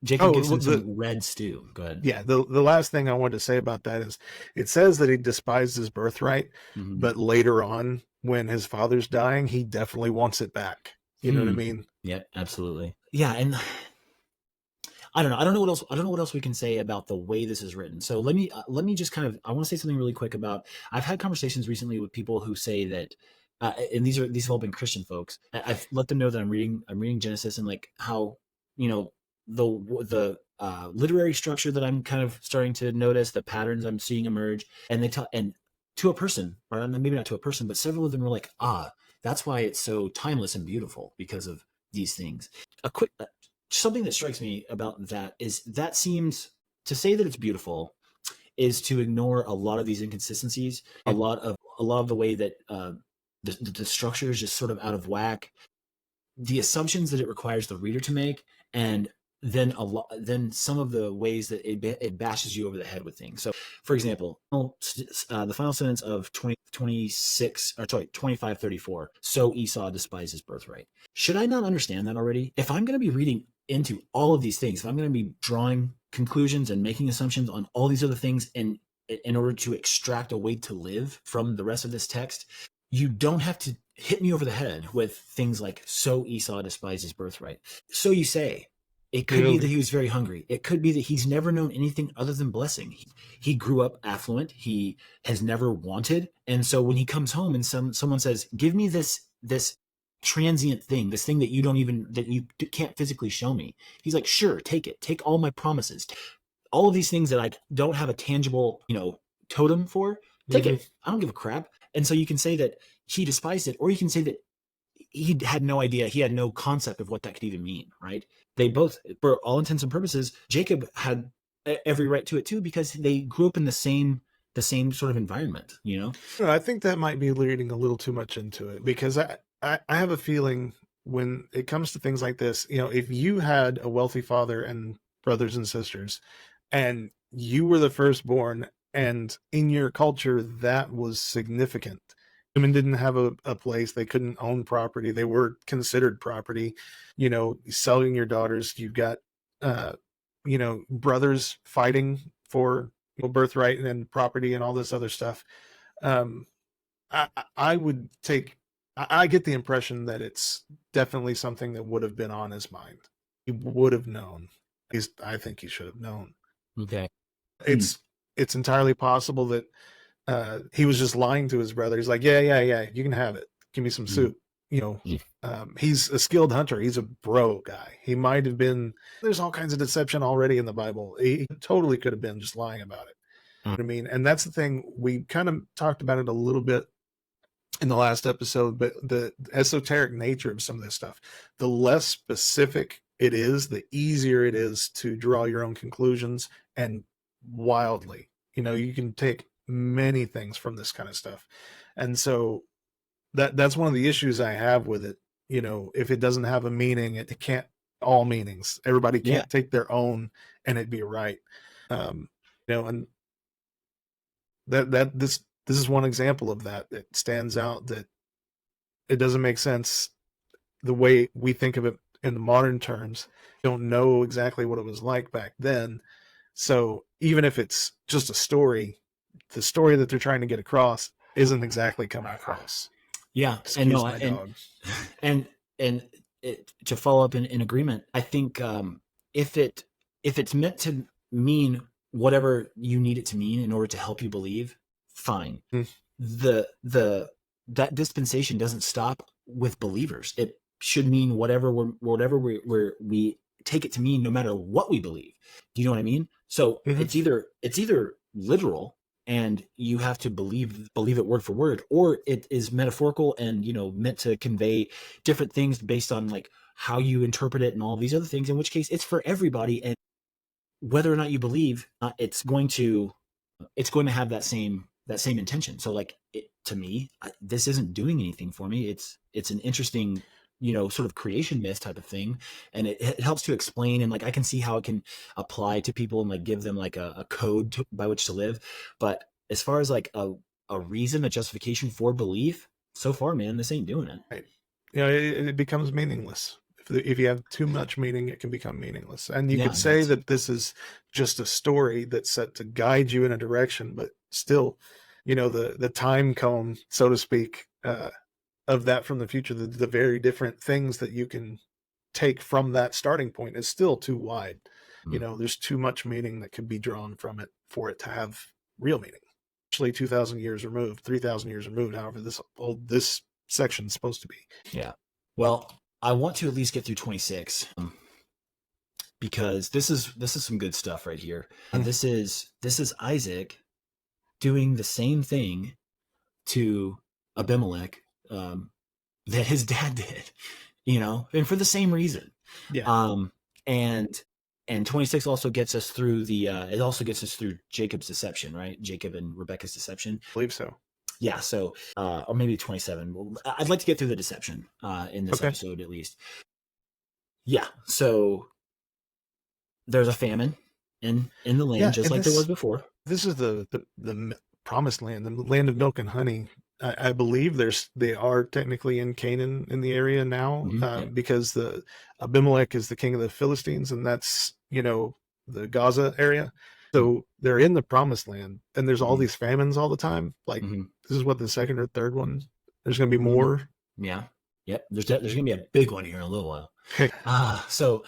Jacob gives him some red stew. Go ahead. Yeah, the last thing I wanted to say about that is, it says that he despised his birthright, but later on, when his father's dying, he definitely wants it back. You know what I mean? Yeah, absolutely. Yeah, and I don't know. I don't know what else we can say about the way this is written. So let me just kind of. I want to say something really quick about. I've had conversations recently with people who say that. And these have all been Christian folks. I've let them know that I'm reading Genesis, and like how the literary structure that I'm kind of starting to notice, the patterns I'm seeing emerge, and to a person, or maybe not to a person, but several of them were like, that's why it's so timeless and beautiful, because of these things. Something that strikes me about that is that seems to say that it's beautiful is to ignore a lot of these inconsistencies, a lot of the way that the structure is just sort of out of whack, the assumptions that it requires the reader to make, and then some of the ways that it bashes you over the head with things. So, for example, the final sentence of 25:34. So Esau despised his birthright. Should I not understand that already? If I'm going to be reading into all of these things, if I'm going to be drawing conclusions and making assumptions on all these other things, and in order to extract a way to live from the rest of this text, you don't have to hit me over the head with things like, so Esau despised his birthright. So you say. It could be that he was very hungry. It could be that he's never known anything other than blessing. He grew up affluent. He has never wanted. And so when he comes home and someone says, give me this transient thing, this thing that you can't physically show me. He's like, sure, take it. Take all my promises. All of these things that I don't have a tangible, totem for, take it. I don't give a crap. And so you can say that he despised it, or you can say that he had no idea. He had no concept of what that could even mean, right? They both, for all intents and purposes, Jacob had every right to it too, because they grew up in the same sort of environment, I think that might be leading a little too much into it, because I have a feeling when it comes to things like this, if you had a wealthy father and brothers and sisters, and you were the firstborn, and in your culture that was significant, Women didn't have a place. They couldn't own property. They were considered property. Selling your daughters. You've got, brothers fighting for birthright and property and all this other stuff. Um, I would take. I get the impression that it's definitely something that would have been on his mind. He would have known. I think he should have known. Okay. It's entirely possible that he was just lying to his brother. He's like, yeah, you can have it. Give me some soup. He's a skilled hunter. He's a bro guy. He might have been. There's all kinds of deception already in the Bible. He totally could have been just lying about it. You know what I mean? And that's the thing. We kind of talked about it a little bit in the last episode, but the esoteric nature of some of this stuff, the less specific it is, the easier it is to draw your own conclusions, and wildly, you can take many things from this kind of stuff. And so that's one of the issues I have with it. If it doesn't have a meaning, it can't all meanings. Everybody can't take their own and it be right. And this is one example of that. It stands out that it doesn't make sense the way we think of it in the modern terms. Don't know exactly what it was like back then. So even if it's just a story, the story that they're trying to get across isn't exactly coming across. Yeah. And to follow up in agreement, I think if it's meant to mean whatever you need it to mean in order to help you believe, fine. That dispensation doesn't stop with believers. It should mean whatever we take it to mean, no matter what we believe. Do you know what I mean? So it's either literal and you have to believe it word for word, or it is metaphorical and meant to convey different things based on like how you interpret it and all these other things, in which case it's for everybody. And whether or not you believe, it's going to have that same intention. So like to me, this isn't doing anything for me. It's an interesting sort of creation myth type of thing, and it helps to explain, and like I can see how it can apply to people and like give them like a code by which to live. But as far as like a reason, a justification for belief, so far, man, this ain't doing it. Right. It becomes meaningless. If you have too much meaning, it can become meaningless. And you could say that this is just a story that's set to guide you in a direction, but still, the time cone, so to speak, of that from the future, the very different things that you can take from that starting point is still too wide. There's too much meaning that could be drawn from it for it to have real meaning. Actually, 2,000 years removed, 3,000 years removed, however this section is supposed to be. Yeah. Well, I want to at least get through 26 because this is some good stuff right here. And this is Isaac doing the same thing to Abimelech that his dad did, and for the same reason. Yeah. And 26 also gets us through it also gets us through Jacob's deception, right? Jacob and Rebekah's deception. I believe so. Yeah. So, or maybe 27. I'd like to get through the deception in this episode at least. Yeah. So there's a famine in the land, just like there was before. This is the promised land, the land of milk and honey. I believe they are technically in Canaan in the area now, because the Abimelech is the king of the Philistines, and that's the Gaza area. So they're in the promised land, and there's all these famines all the time. Like this is what the second or third one. There's going to be more. Yeah. Yep. There's going to be a big one here in a little while. So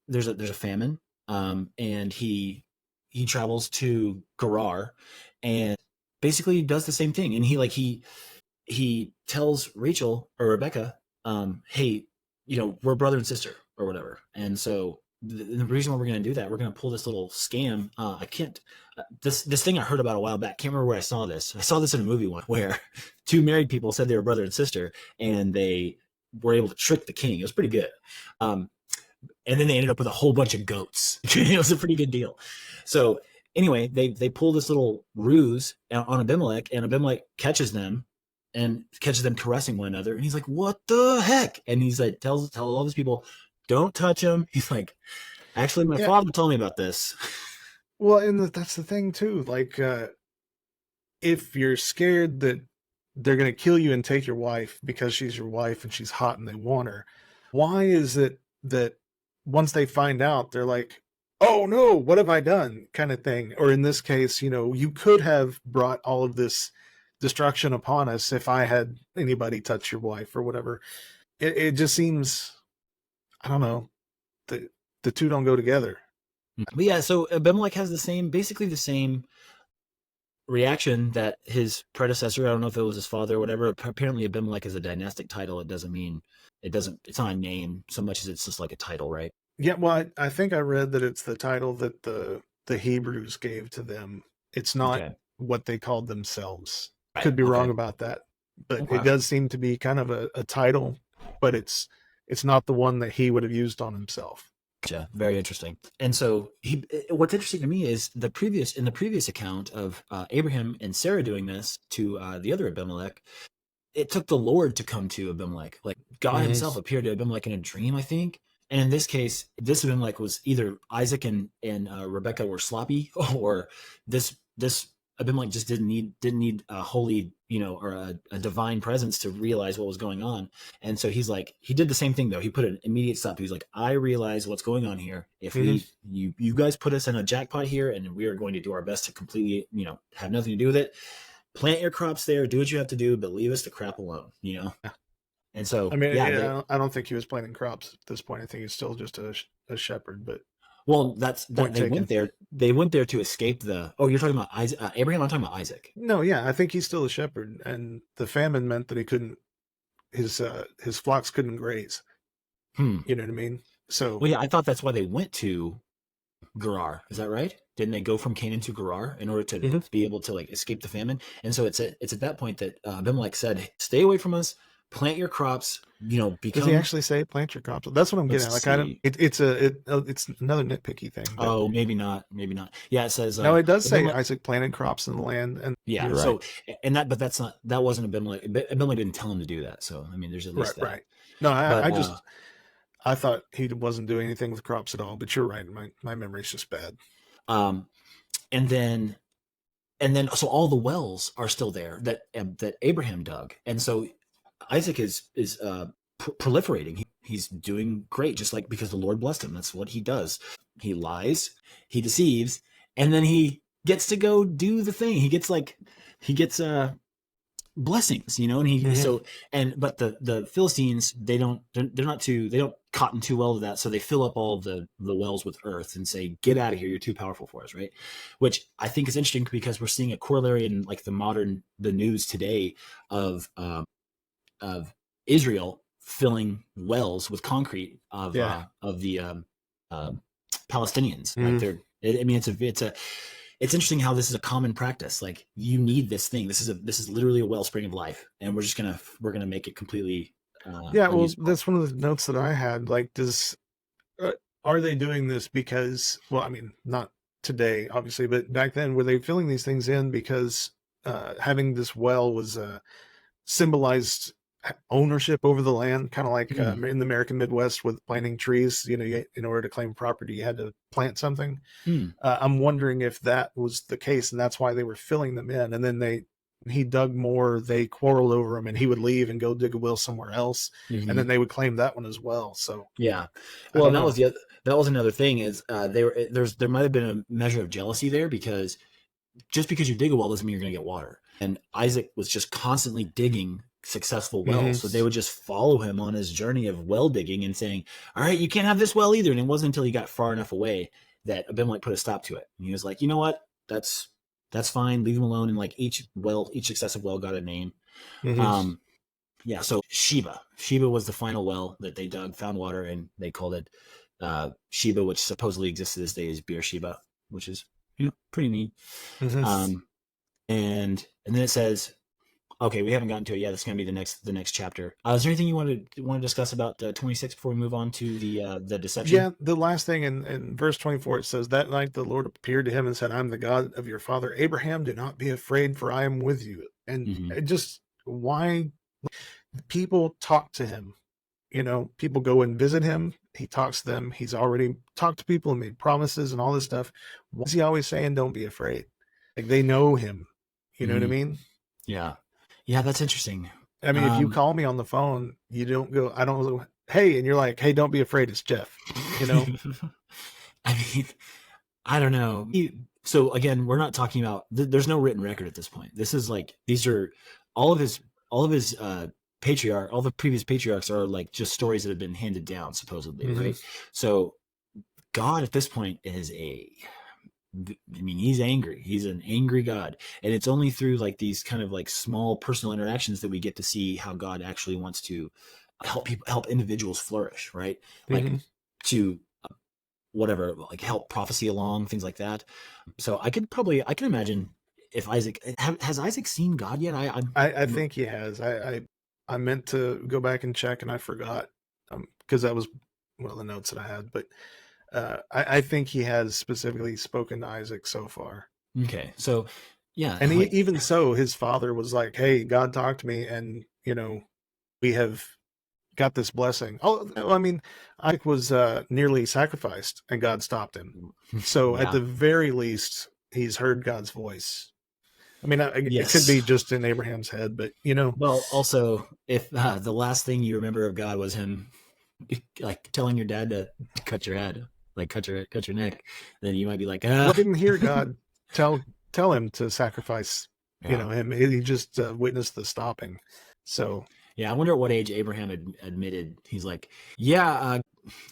there's a famine, and he travels to Gerar, and basically does the same thing. And he tells Rachel or Rebecca, hey, we're brother and sister or whatever. And so the reason why we're going to do that, we're going to pull this little scam. This thing I heard about a while back. Can't remember where I saw this. I saw this in a movie one where two married people said they were brother and sister, and they were able to trick the king. It was pretty good. And then they ended up with a whole bunch of goats. It was a pretty good deal. So anyway, they pull this little ruse on Abimelech, and Abimelech catches them caressing one another. And he's like, what the heck? And he's like, tell all these people, don't touch him. He's like, actually, my father told me about this. Well, and that's the thing too. Like, if you're scared that they're going to kill you and take your wife because she's your wife and she's hot and they want her, why is it that once they find out, they're like, oh no, what have I done, kind of thing? Or in this case, you could have brought all of this destruction upon us if I had anybody touch your wife or whatever. It just seems, I don't know, the two don't go together. But yeah, so Abimelech has basically the same reaction that his predecessor, I don't know if it was his father or whatever. Apparently Abimelech is a dynastic title. It doesn't mean it's not a name so much as it's just like a title, right? Yeah, well, I think I read that it's the title that the Hebrews gave to them. It's not what they called themselves. Right. Could be wrong about that, but it does seem to be kind of a title, but it's not the one that he would have used on himself. Gotcha. Very interesting. And so what's interesting to me is in the previous account of Abraham and Sarah doing this to the other Abimelech, it took the Lord to come to Abimelech. Like God himself appeared to Abimelech in a dream, I think. And in this case, this Abimelech was either Isaac and Rebekah were sloppy, or this Abimelech just didn't need a holy, or a divine presence to realize what was going on. And so he did the same thing though. He put an immediate stop. He's like, I realize what's going on here. If you guys put us in a jackpot here, and we are going to do our best to completely, have nothing to do with it. Plant your crops there, do what you have to do, but leave us the crap alone, And so, I mean, I don't think he was planting crops at this point. I think he's still just a shepherd, but. Well, they went there to escape you're talking about Isaac, Abraham. I'm talking about Isaac. No, yeah, I think he's still a shepherd, and the famine meant that he couldn't, his flocks couldn't graze. You know what I mean? So, well, yeah, I thought that's why they went to Gerar. Is that right? Didn't they go from Canaan to Gerar in order to be able to escape the famine? And so it's at that point that Abimelech said, "Stay away from us. Plant your crops." Does he actually say plant your crops? That's what I'm getting at. Like, I don't. It's another nitpicky thing. But, oh, maybe not. Yeah, it says. No, it does say Isaac planted crops in the land, and yeah. Right. So, but that wasn't Abimelech. Abimelech didn't tell him to do that. So, I mean, there's at least that. Right. No, I thought he wasn't doing anything with crops at all. But you're right. My memory's just bad. And then, so all the wells are still there that Abraham dug, and so Isaac is proliferating. He's doing great, just because the Lord blessed him. That's what he does. He lies, he deceives, and then he gets to go do the thing. He gets blessings, and but the Philistines, they don't cotton too well to that, so they fill up all of the wells with earth and say, get out of here, you're too powerful for us, right? Which I think is interesting, because we're seeing a corollary in the news today of Israel filling wells with concrete of the Palestinians. Right? It's interesting how this is a common practice. Like, you need this thing. This is literally a wellspring of life, and we're gonna make it completely. Well, that's one of the notes that I had. Like, are they doing this because? Well, I mean, not today, obviously, but back then, were they filling these things in because having this well was symbolized ownership over the land, kind of like in the American Midwest with planting trees. In order to claim property, you had to plant something. I'm wondering if that was the case, and that's why they were filling them in. And then he dug more, they quarreled over him, and he would leave and go dig a well somewhere else, and then they would claim that one as well. So yeah, well, that was another thing, is there might have been a measure of jealousy there, because just because you dig a well doesn't mean you're going to get water. And Isaac was just constantly digging successful wells, so they would just follow him on his journey of well digging and saying, all right, you can't have this well either. And it wasn't until he got far enough away that Abimelech put a stop to it, and he was like, you know what, that's fine, leave him alone. And each successive well got a name. So Sheba was the final well that they dug, found water, and they called it Sheba, which supposedly exists to this day as Beersheba, which is pretty neat. And then it says, okay, we haven't gotten to it yet. That's going to be the next chapter. Is there anything you want to discuss about 26 before we move on to the deception? Yeah, the last thing in verse 24, it says, that night the Lord appeared to him and said, I'm the God of your father Abraham. Do not be afraid, for I am with you. And why people talk to him? People go and visit him. He talks to them. He's already talked to people and made promises and all this stuff. Why is he always saying, don't be afraid? Like, they know him. You know what I mean? Yeah. Yeah, that's interesting. I mean, if you call me on the phone, you don't go, I don't go, hey, and you're like, hey, don't be afraid, it's Jeff. You know? I mean, I don't know. So again, we're not talking about, there's no written record at this point. This is like, these are all of his patriarch, all the previous patriarchs are like just stories that have been handed down, supposedly, right? So God at this point is he's angry. He's an angry God. And it's only through like these kind of like small personal interactions that we get to see how God actually wants to help individuals flourish, right? Like to whatever, like help prophecy along, things like that. So I can imagine if Isaac, has Isaac seen God yet? I think he has. I meant to go back and check and I forgot, because that was one of the notes that I had, but I think he has specifically spoken to Isaac so far. Okay. So yeah. And even so, his father was like, hey, God talked to me and, you know, we have got this blessing. Oh, I mean, Isaac was nearly sacrificed and God stopped him. So at the very least, he's heard God's voice. I mean, it could be just in Abraham's head, but you know. Well, also, if the last thing you remember of God was him like telling your dad to cut your head, like cut your neck, then you might be like, I didn't hear God tell him to sacrifice, you know, him. He just witnessed the stopping. So yeah, I wonder at what age Abraham admitted. He's like,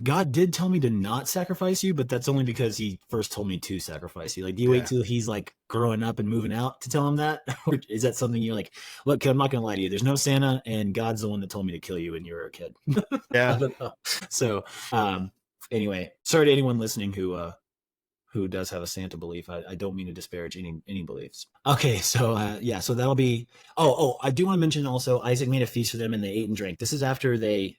God did tell me to not sacrifice you, but that's only because he first told me to sacrifice you. Like, do you wait till he's like growing up and moving out to tell him that? Or is that something you're like, look, I'm not going to lie to you. There's no Santa, and God's the one that told me to kill you when you were a kid. Yeah. I don't know. So, anyway, sorry to anyone listening who does have a Santa belief. I don't mean to disparage any beliefs. Okay, so so that'll be. Oh, I do want to mention also Isaac made a feast for them and they ate and drank. This is after they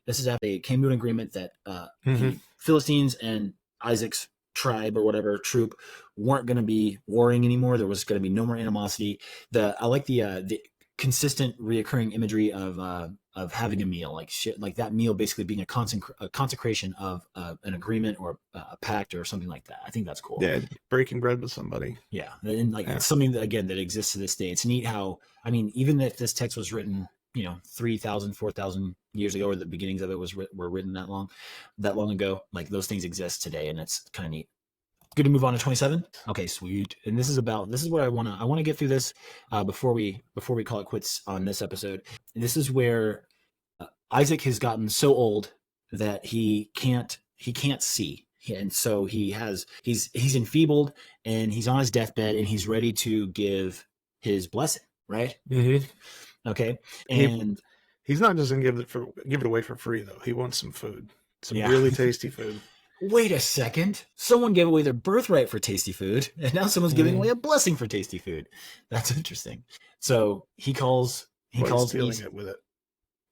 came to an agreement that the Philistines and Isaac's tribe or whatever troop weren't going to be warring anymore. There was going to be no more animosity. I like the consistent reoccurring imagery of having a meal, like that meal basically being a consecration of an agreement or a pact or something like that. I think that's cool. Yeah, breaking bread with somebody. Yeah, and it's something that again that exists to this day. It's neat how, I mean, even if this text was written, 3,000, 4,000 years ago, or the beginnings of it were written that long ago, like those things exist today, and it's kind of neat. Good to move on to 27. Okay, sweet. And this is what I want to get through this before we call it quits on this episode. This is where Isaac has gotten so old that he can't see. And so he's enfeebled and he's on his deathbed and he's ready to give his blessing, right? Mm-hmm. Okay. And he's not just going to give it away for free though. He wants some food. Some really tasty food. Wait a second. Someone gave away their birthright for tasty food, and now someone's giving away a blessing for tasty food. That's interesting. So he calls stealing it with it.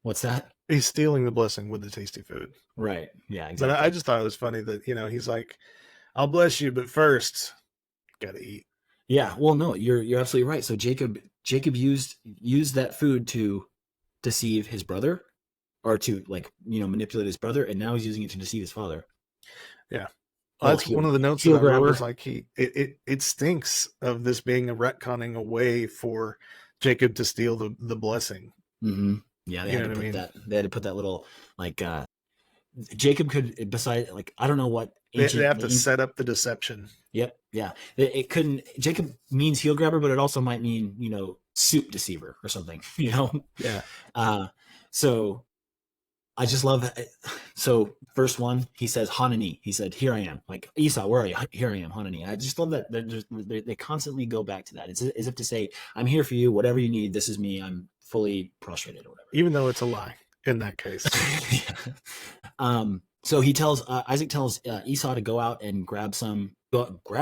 What's that? He's stealing the blessing with the tasty food. Right. Yeah, exactly. But I just thought it was funny that, he's like, I'll bless you, but first, gotta eat. Yeah. Well, no, you're absolutely right. So Jacob used that food to deceive his brother, or to manipulate his brother, and now he's using it to deceive his father. Yeah. Well, that's one of the notes that I wrote was like it stinks of this being a retconning a way for Jacob to steal the blessing. Mm-hmm. Yeah, they had to put that little Jacob could, beside I don't know what they have to set up the deception. Yep. Yeah. It couldn't. Jacob means heel grabber, but it also might mean soup deceiver or something. Yeah. So I just love that. So verse 1, he says, Hanani. He said, here I am. Like, Esau, where are you? Here I am, Hanani. I just love that they constantly go back to that. It's as if to say, I'm here for you. Whatever you need, this is me. I'm fully prostrated or whatever. Even though it's a lie in that case. So Isaac tells Esau to go out and grab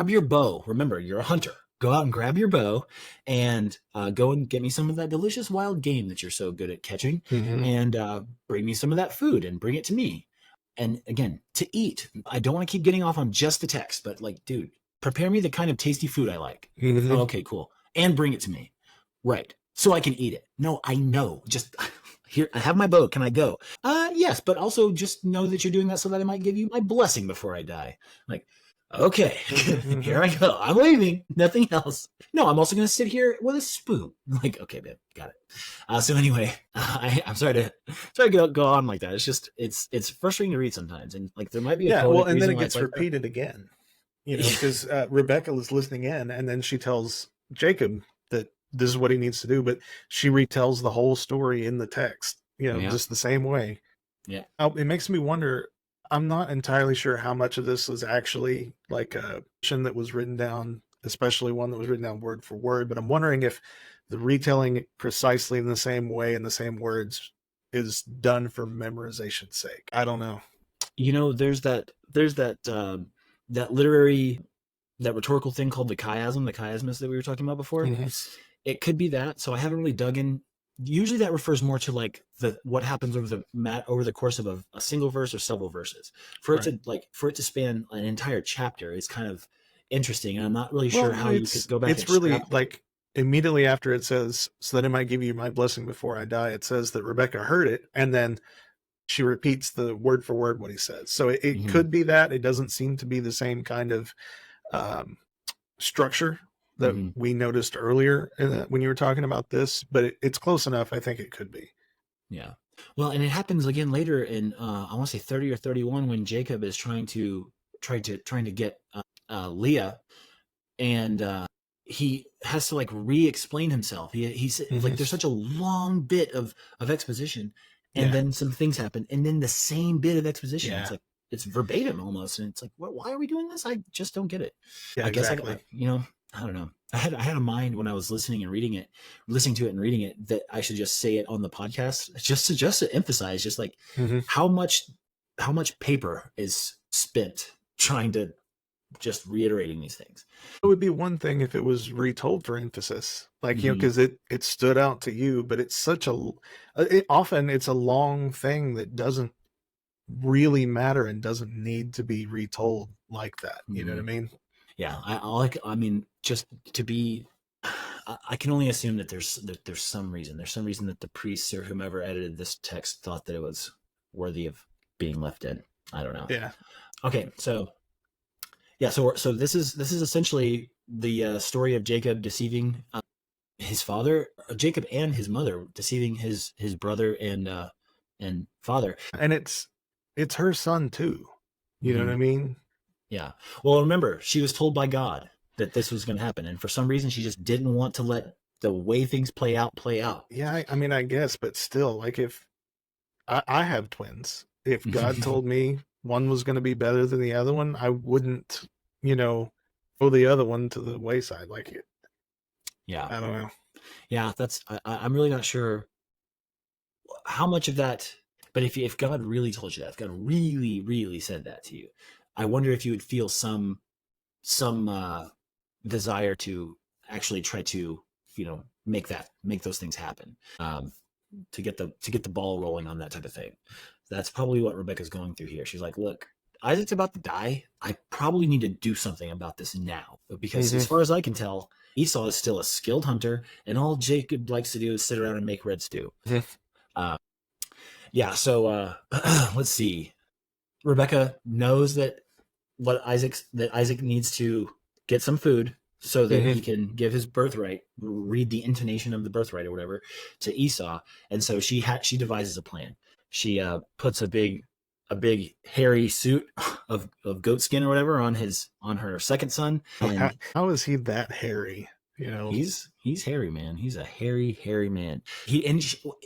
your bow. Remember, you're a hunter. Go out and grab your bow and go and get me some of that delicious wild game that you're so good at catching, and bring me some of that food and bring it to me. And again, to eat. I don't want to keep getting off on just the text, but dude, prepare me the kind of tasty food I like. Mm-hmm. Oh, okay, cool. And bring it to me. Right. So I can eat it. No, I know. Just here, I have my bow. Can I go? Yes, but also just know that you're doing that so that I might give you my blessing before I die. Okay, here I go. I'm leaving. Nothing else. No, I'm also going to sit here with a spoon. Like, okay, babe, got it. So anyway, I'm sorry to go on like that. It's just it's frustrating to read sometimes, and like there might be a well, and then it gets like repeated again. Because Rebecca is listening in, and then she tells Jacob that this is what he needs to do, but she retells the whole story in the text, just the same way. Yeah. It makes me wonder. I'm not entirely sure how much of this was actually like a version that was written down, especially one that was written down word for word. But I'm wondering if the retelling precisely in the same way, in the same words, is done for memorization's sake. I don't know. There's that rhetorical thing called the chiasmus that we were talking about before. Mm-hmm. It could be that. So I haven't really dug in. Usually that refers more to like what happens over the course of a single verse or several verses. For it to span an entire chapter is kind of interesting, and I'm not really sure how you could go back. It's really like immediately after it says, "So that I might give you my blessing before I die." It says that Rebecca heard it, and then she repeats the word for word what he says. So it could be that. It doesn't seem to be the same kind of structure that we noticed earlier when you were talking about this, but it's close enough. I think it could be. Yeah. Well, and it happens again later in I want to say 30 or 31 when Jacob is trying to get Leah, and he has to like re-explain himself. He's like there's such a long bit of exposition, and then some things happen, and then the same bit of exposition. It's like it's verbatim almost, and it's like, why are we doing this? I just don't get it. Yeah, I guess exactly. I don't know. I had a mind when I was listening to it and reading it, that I should just say it on the podcast, just to emphasize, just like how much paper is spent trying to just reiterating these things. It would be one thing if it was retold for emphasis, like because it stood out to you, but it's such often it's a long thing that doesn't really matter and doesn't need to be retold like that. You know what I mean? Yeah, I mean, just to be, I can only assume that there's some reason. There's some reason that the priests or whomever edited this text thought that it was worthy of being left in. I don't know. Yeah. Okay, so this is essentially the story of Jacob deceiving his father, Jacob and his mother, deceiving his brother and father. And it's her son too. You know what I mean? Yeah. Well, remember, she was told by God that this was going to happen, and for some reason, she just didn't want to let the way things play out. Yeah, I mean, I guess, but still, like if I have twins, if God told me one was going to be better than the other one, I wouldn't, throw the other one to the wayside. Like it. Yeah. I don't know. Yeah, I'm really not sure how much of that. But if God really told you that, if God really, really said that to you, I wonder if you would feel some desire to actually try to, make those things happen, to get the ball rolling on that type of thing. That's probably what Rebecca's going through here. She's like, look, Isaac's about to die. I probably need to do something about this now, because as far as I can tell, Esau is still a skilled hunter, and all Jacob likes to do is sit around and make red stew. Yeah. So let's see. Rebecca knows that Isaac needs to get some food so that he can give his birthright, read the intonation of the birthright or whatever, to Esau. And so she devises a plan. She puts a big hairy suit of goat skin or whatever on her second son. And how is he that hairy? He's hairy, man. He's a hairy man.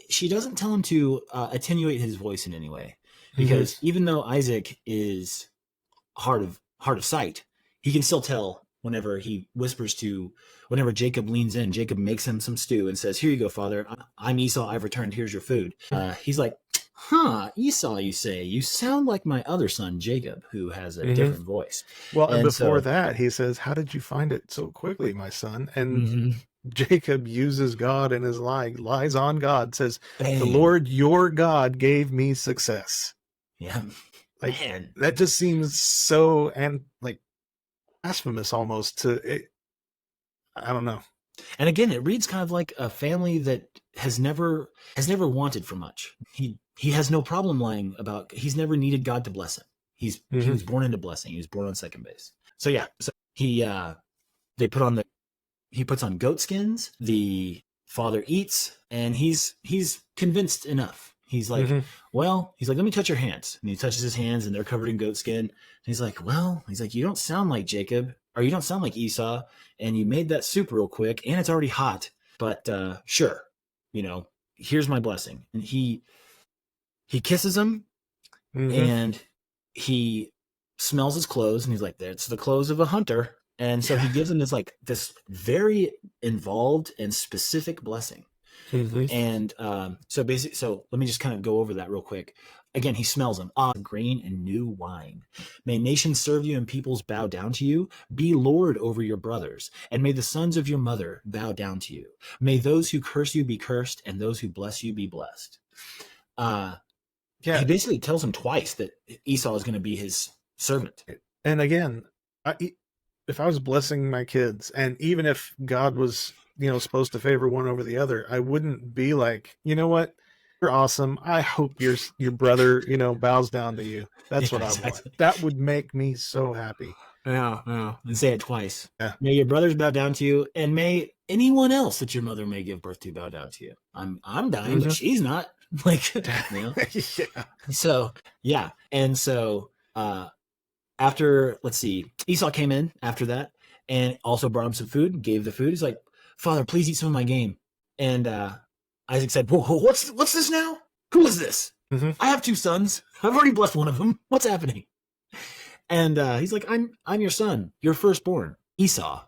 She doesn't tell him to attenuate his voice in any way, because even though Isaac is hard of sight, he can still tell whenever he whispers whenever Jacob leans in. Jacob makes him some stew and says, "Here you go, father. I'm Esau. I've returned. Here's your food." He's like, Esau, you say? You sound like my other son, Jacob, who has a different voice. Well, and before that, he says, "How did you find it so quickly, my son?" And Jacob uses God in his lies on God, says, "The Lord your God gave me success." Yeah. Like, man, that just seems so blasphemous almost to it. I don't know. And again, it reads kind of like a family that has never wanted for much. He has no problem lying about. He's never needed God to bless him. He was born into blessing. He was born on second base. So they put on he puts on goat skins. The father eats, and he's convinced enough. He's like, let me touch your hands. And he touches his hands, and they're covered in goat skin. And he's like, you don't sound like Jacob, or you don't sound like Esau, and you made that soup real quick, and it's already hot. But sure, here's my blessing. And he kisses him, and he smells his clothes, and he's like, that's the clothes of a hunter. And so he gives him this very involved and specific blessing. And so let me just kind of go over that real quick. Again, he smells them. Grain and new wine. May nations serve you and peoples bow down to you. Be Lord over your brothers. And may the sons of your mother bow down to you. May those who curse you be cursed, and those who bless you be blessed. He basically tells him twice that Esau is going to be his servant. And again, if I was blessing my kids, and even if God was, supposed to favor one over the other, I wouldn't be like, you know what? You're awesome. I hope your brother, bows down to you. That's what I want. That would make me so happy. Yeah. And say it twice. Yeah. May your brothers bow down to you, and may anyone else that your mother may give birth to bow down to you. I'm dying, but she's not. So, yeah. And so, after, let's see, Esau came in after that and also brought him some food, gave the food. He's like, Father, please eat some of my game. And Isaac said, whoa, what's this now? Who is this? I have 2 sons. I've already blessed one of them. What's happening? And he's like, I'm your son, your firstborn, Esau.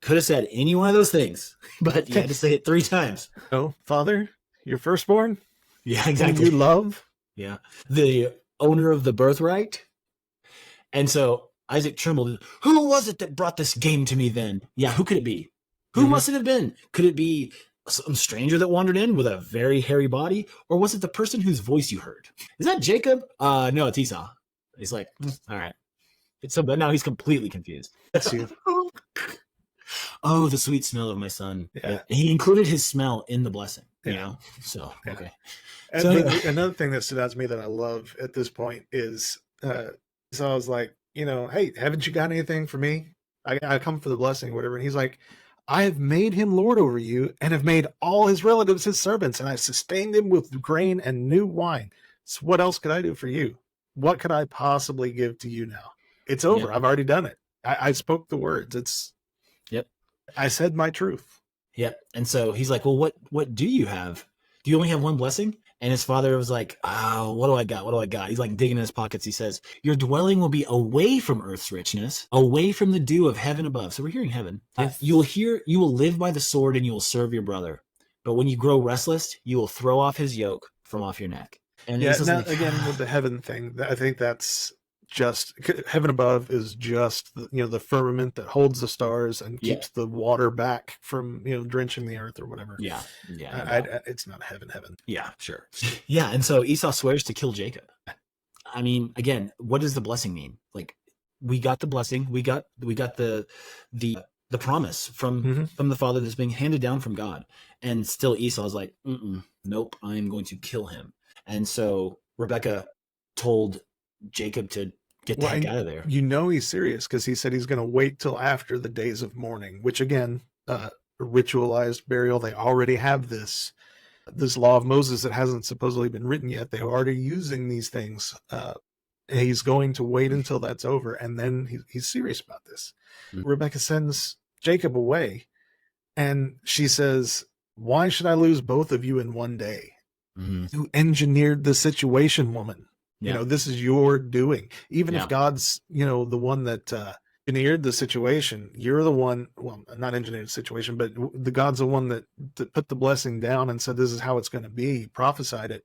Could have said any one of those things, but you had to say it 3 times. Oh, Father, your firstborn? Yeah, exactly. You love? Yeah. The owner of the birthright. And so Isaac trembled. Who was it that brought this game to me then? Yeah, who could it be? Who must it have been? Could it be some stranger that wandered in with a very hairy body? Or was it the person whose voice you heard? Is that Jacob? No, it's Esau. He's like, all right. But now he's completely confused. That's you. Oh, the sweet smell of my son. Yeah. He included his smell in the blessing, So, okay. And So, another thing that stood out to me that I love at this point is, so I was like, hey, haven't you got anything for me? I come for the blessing, or whatever. And he's like, I have made him lord over you, and have made all his relatives his servants, and I sustained him with grain and new wine. So what else could I do for you? What could I possibly give to you now? It's over. Yep. I've already done it. I spoke the words. I said my truth. Yep. And so he's like, well, what do you have? Do you only have one blessing? And his father was like, what do I got? What do I got? He's like digging in his pockets. He says, your dwelling will be away from earth's richness, away from the dew of heaven above. So we're hearing heaven. Yes. You will live by the sword, and you will serve your brother. But when you grow restless, you will throw off his yoke from off your neck. And again, with the heaven thing, I think that's just heaven above is just the firmament that holds the stars and keeps the water back from drenching the earth or whatever. It's not heaven. Yeah, sure. Yeah, and so Esau swears to kill Jacob. I mean, again, what does the blessing mean? Like, we got the blessing, we got the promise from the father that's being handed down from God, and still Esau's like, nope, I am going to kill him. And so Rebecca told Jacob to get the heck out of there. He's serious, because he said he's going to wait till after the days of mourning, which again, ritualized burial. They already have this law of Moses that hasn't supposedly been written yet. They're already using these things. He's going to wait until that's over, and then he's serious about this. Rebecca sends Jacob away, and she says, why should I lose both of you in one day? You engineered the situation, woman. This is your doing. Even if God's, the one that engineered the situation, you're the one, well, not engineered the situation, but the God's the one that put the blessing down and said, this is how it's going to be, prophesied it.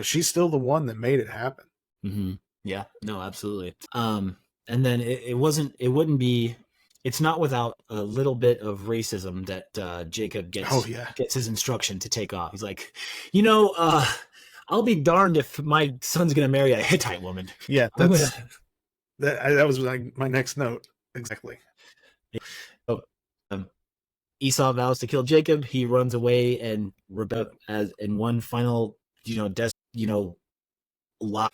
She's still the one that made it happen. Yeah, no, absolutely. And then it's not without a little bit of racism that Jacob gets his instruction to take off. He's like, I'll be darned if my son's going to marry a Hittite woman. Yeah, that was like my next note. Exactly. So, Esau vows to kill Jacob. He runs away, and Rebecca, as in one final, lot.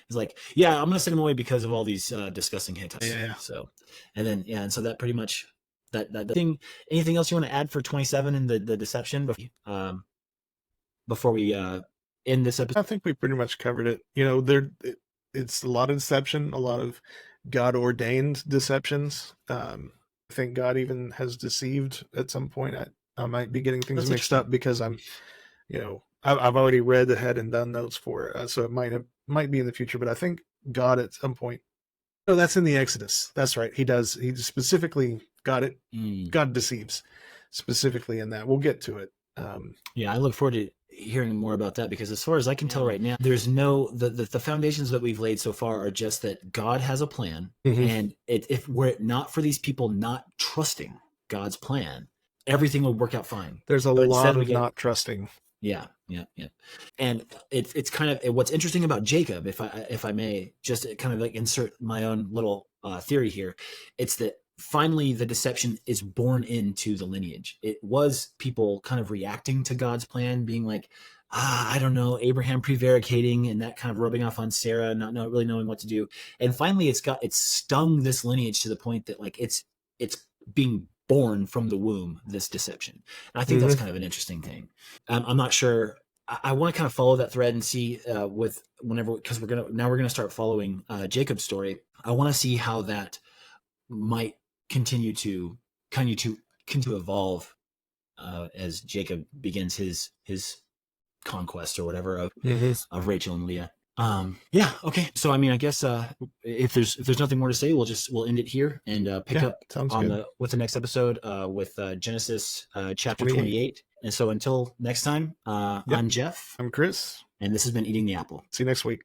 He's like, yeah, I'm gonna send him away because of all these disgusting Hittites. Yeah. So, and then and so that pretty much that thing. Anything else you want to add for 27 and the deception before we end this episode? I think we pretty much covered it. You know, it's a lot of deception, a lot of God ordained deceptions. I think God even has deceived at some point. I might be getting things mixed up because I'm, you know, I've already read ahead and done notes for it, so it might be in the future. But I think God at some point. Oh, that's in the Exodus. That's right. He does. He specifically got it. God deceives specifically in that. We'll get to it. Yeah, I look forward to hearing more about that, because as far as I can tell right now, there's no the foundations that we've laid so far are just that God has a plan, and if were it not for these people not trusting God's plan, everything would work out fine. There's a lot of not trusting. Yeah. And it's kind of what's interesting about Jacob, if I may just kind of like insert my own little theory here. It's that finally the deception is born into the lineage. It was people kind of reacting to God's plan, being like, I don't know, Abraham prevaricating and that kind of rubbing off on Sarah, not really knowing what to do. And finally it's stung this lineage to the point that like it's being born from the womb, this deception. And I think that's kind of an interesting thing. I'm not sure. I want to kind of follow that thread and see because we're gonna start following Jacob's story. I want to see how that might continue to evolve as Jacob begins his conquest or whatever of Rachel and Leah. Yeah. Okay. So, I mean, I guess, if there's nothing more to say, we'll end it here and, pick up with the next episode, with, Genesis, chapter 28. And so until next time, I'm Jeff. I'm Chris. And this has been Eating the Apple. See you next week.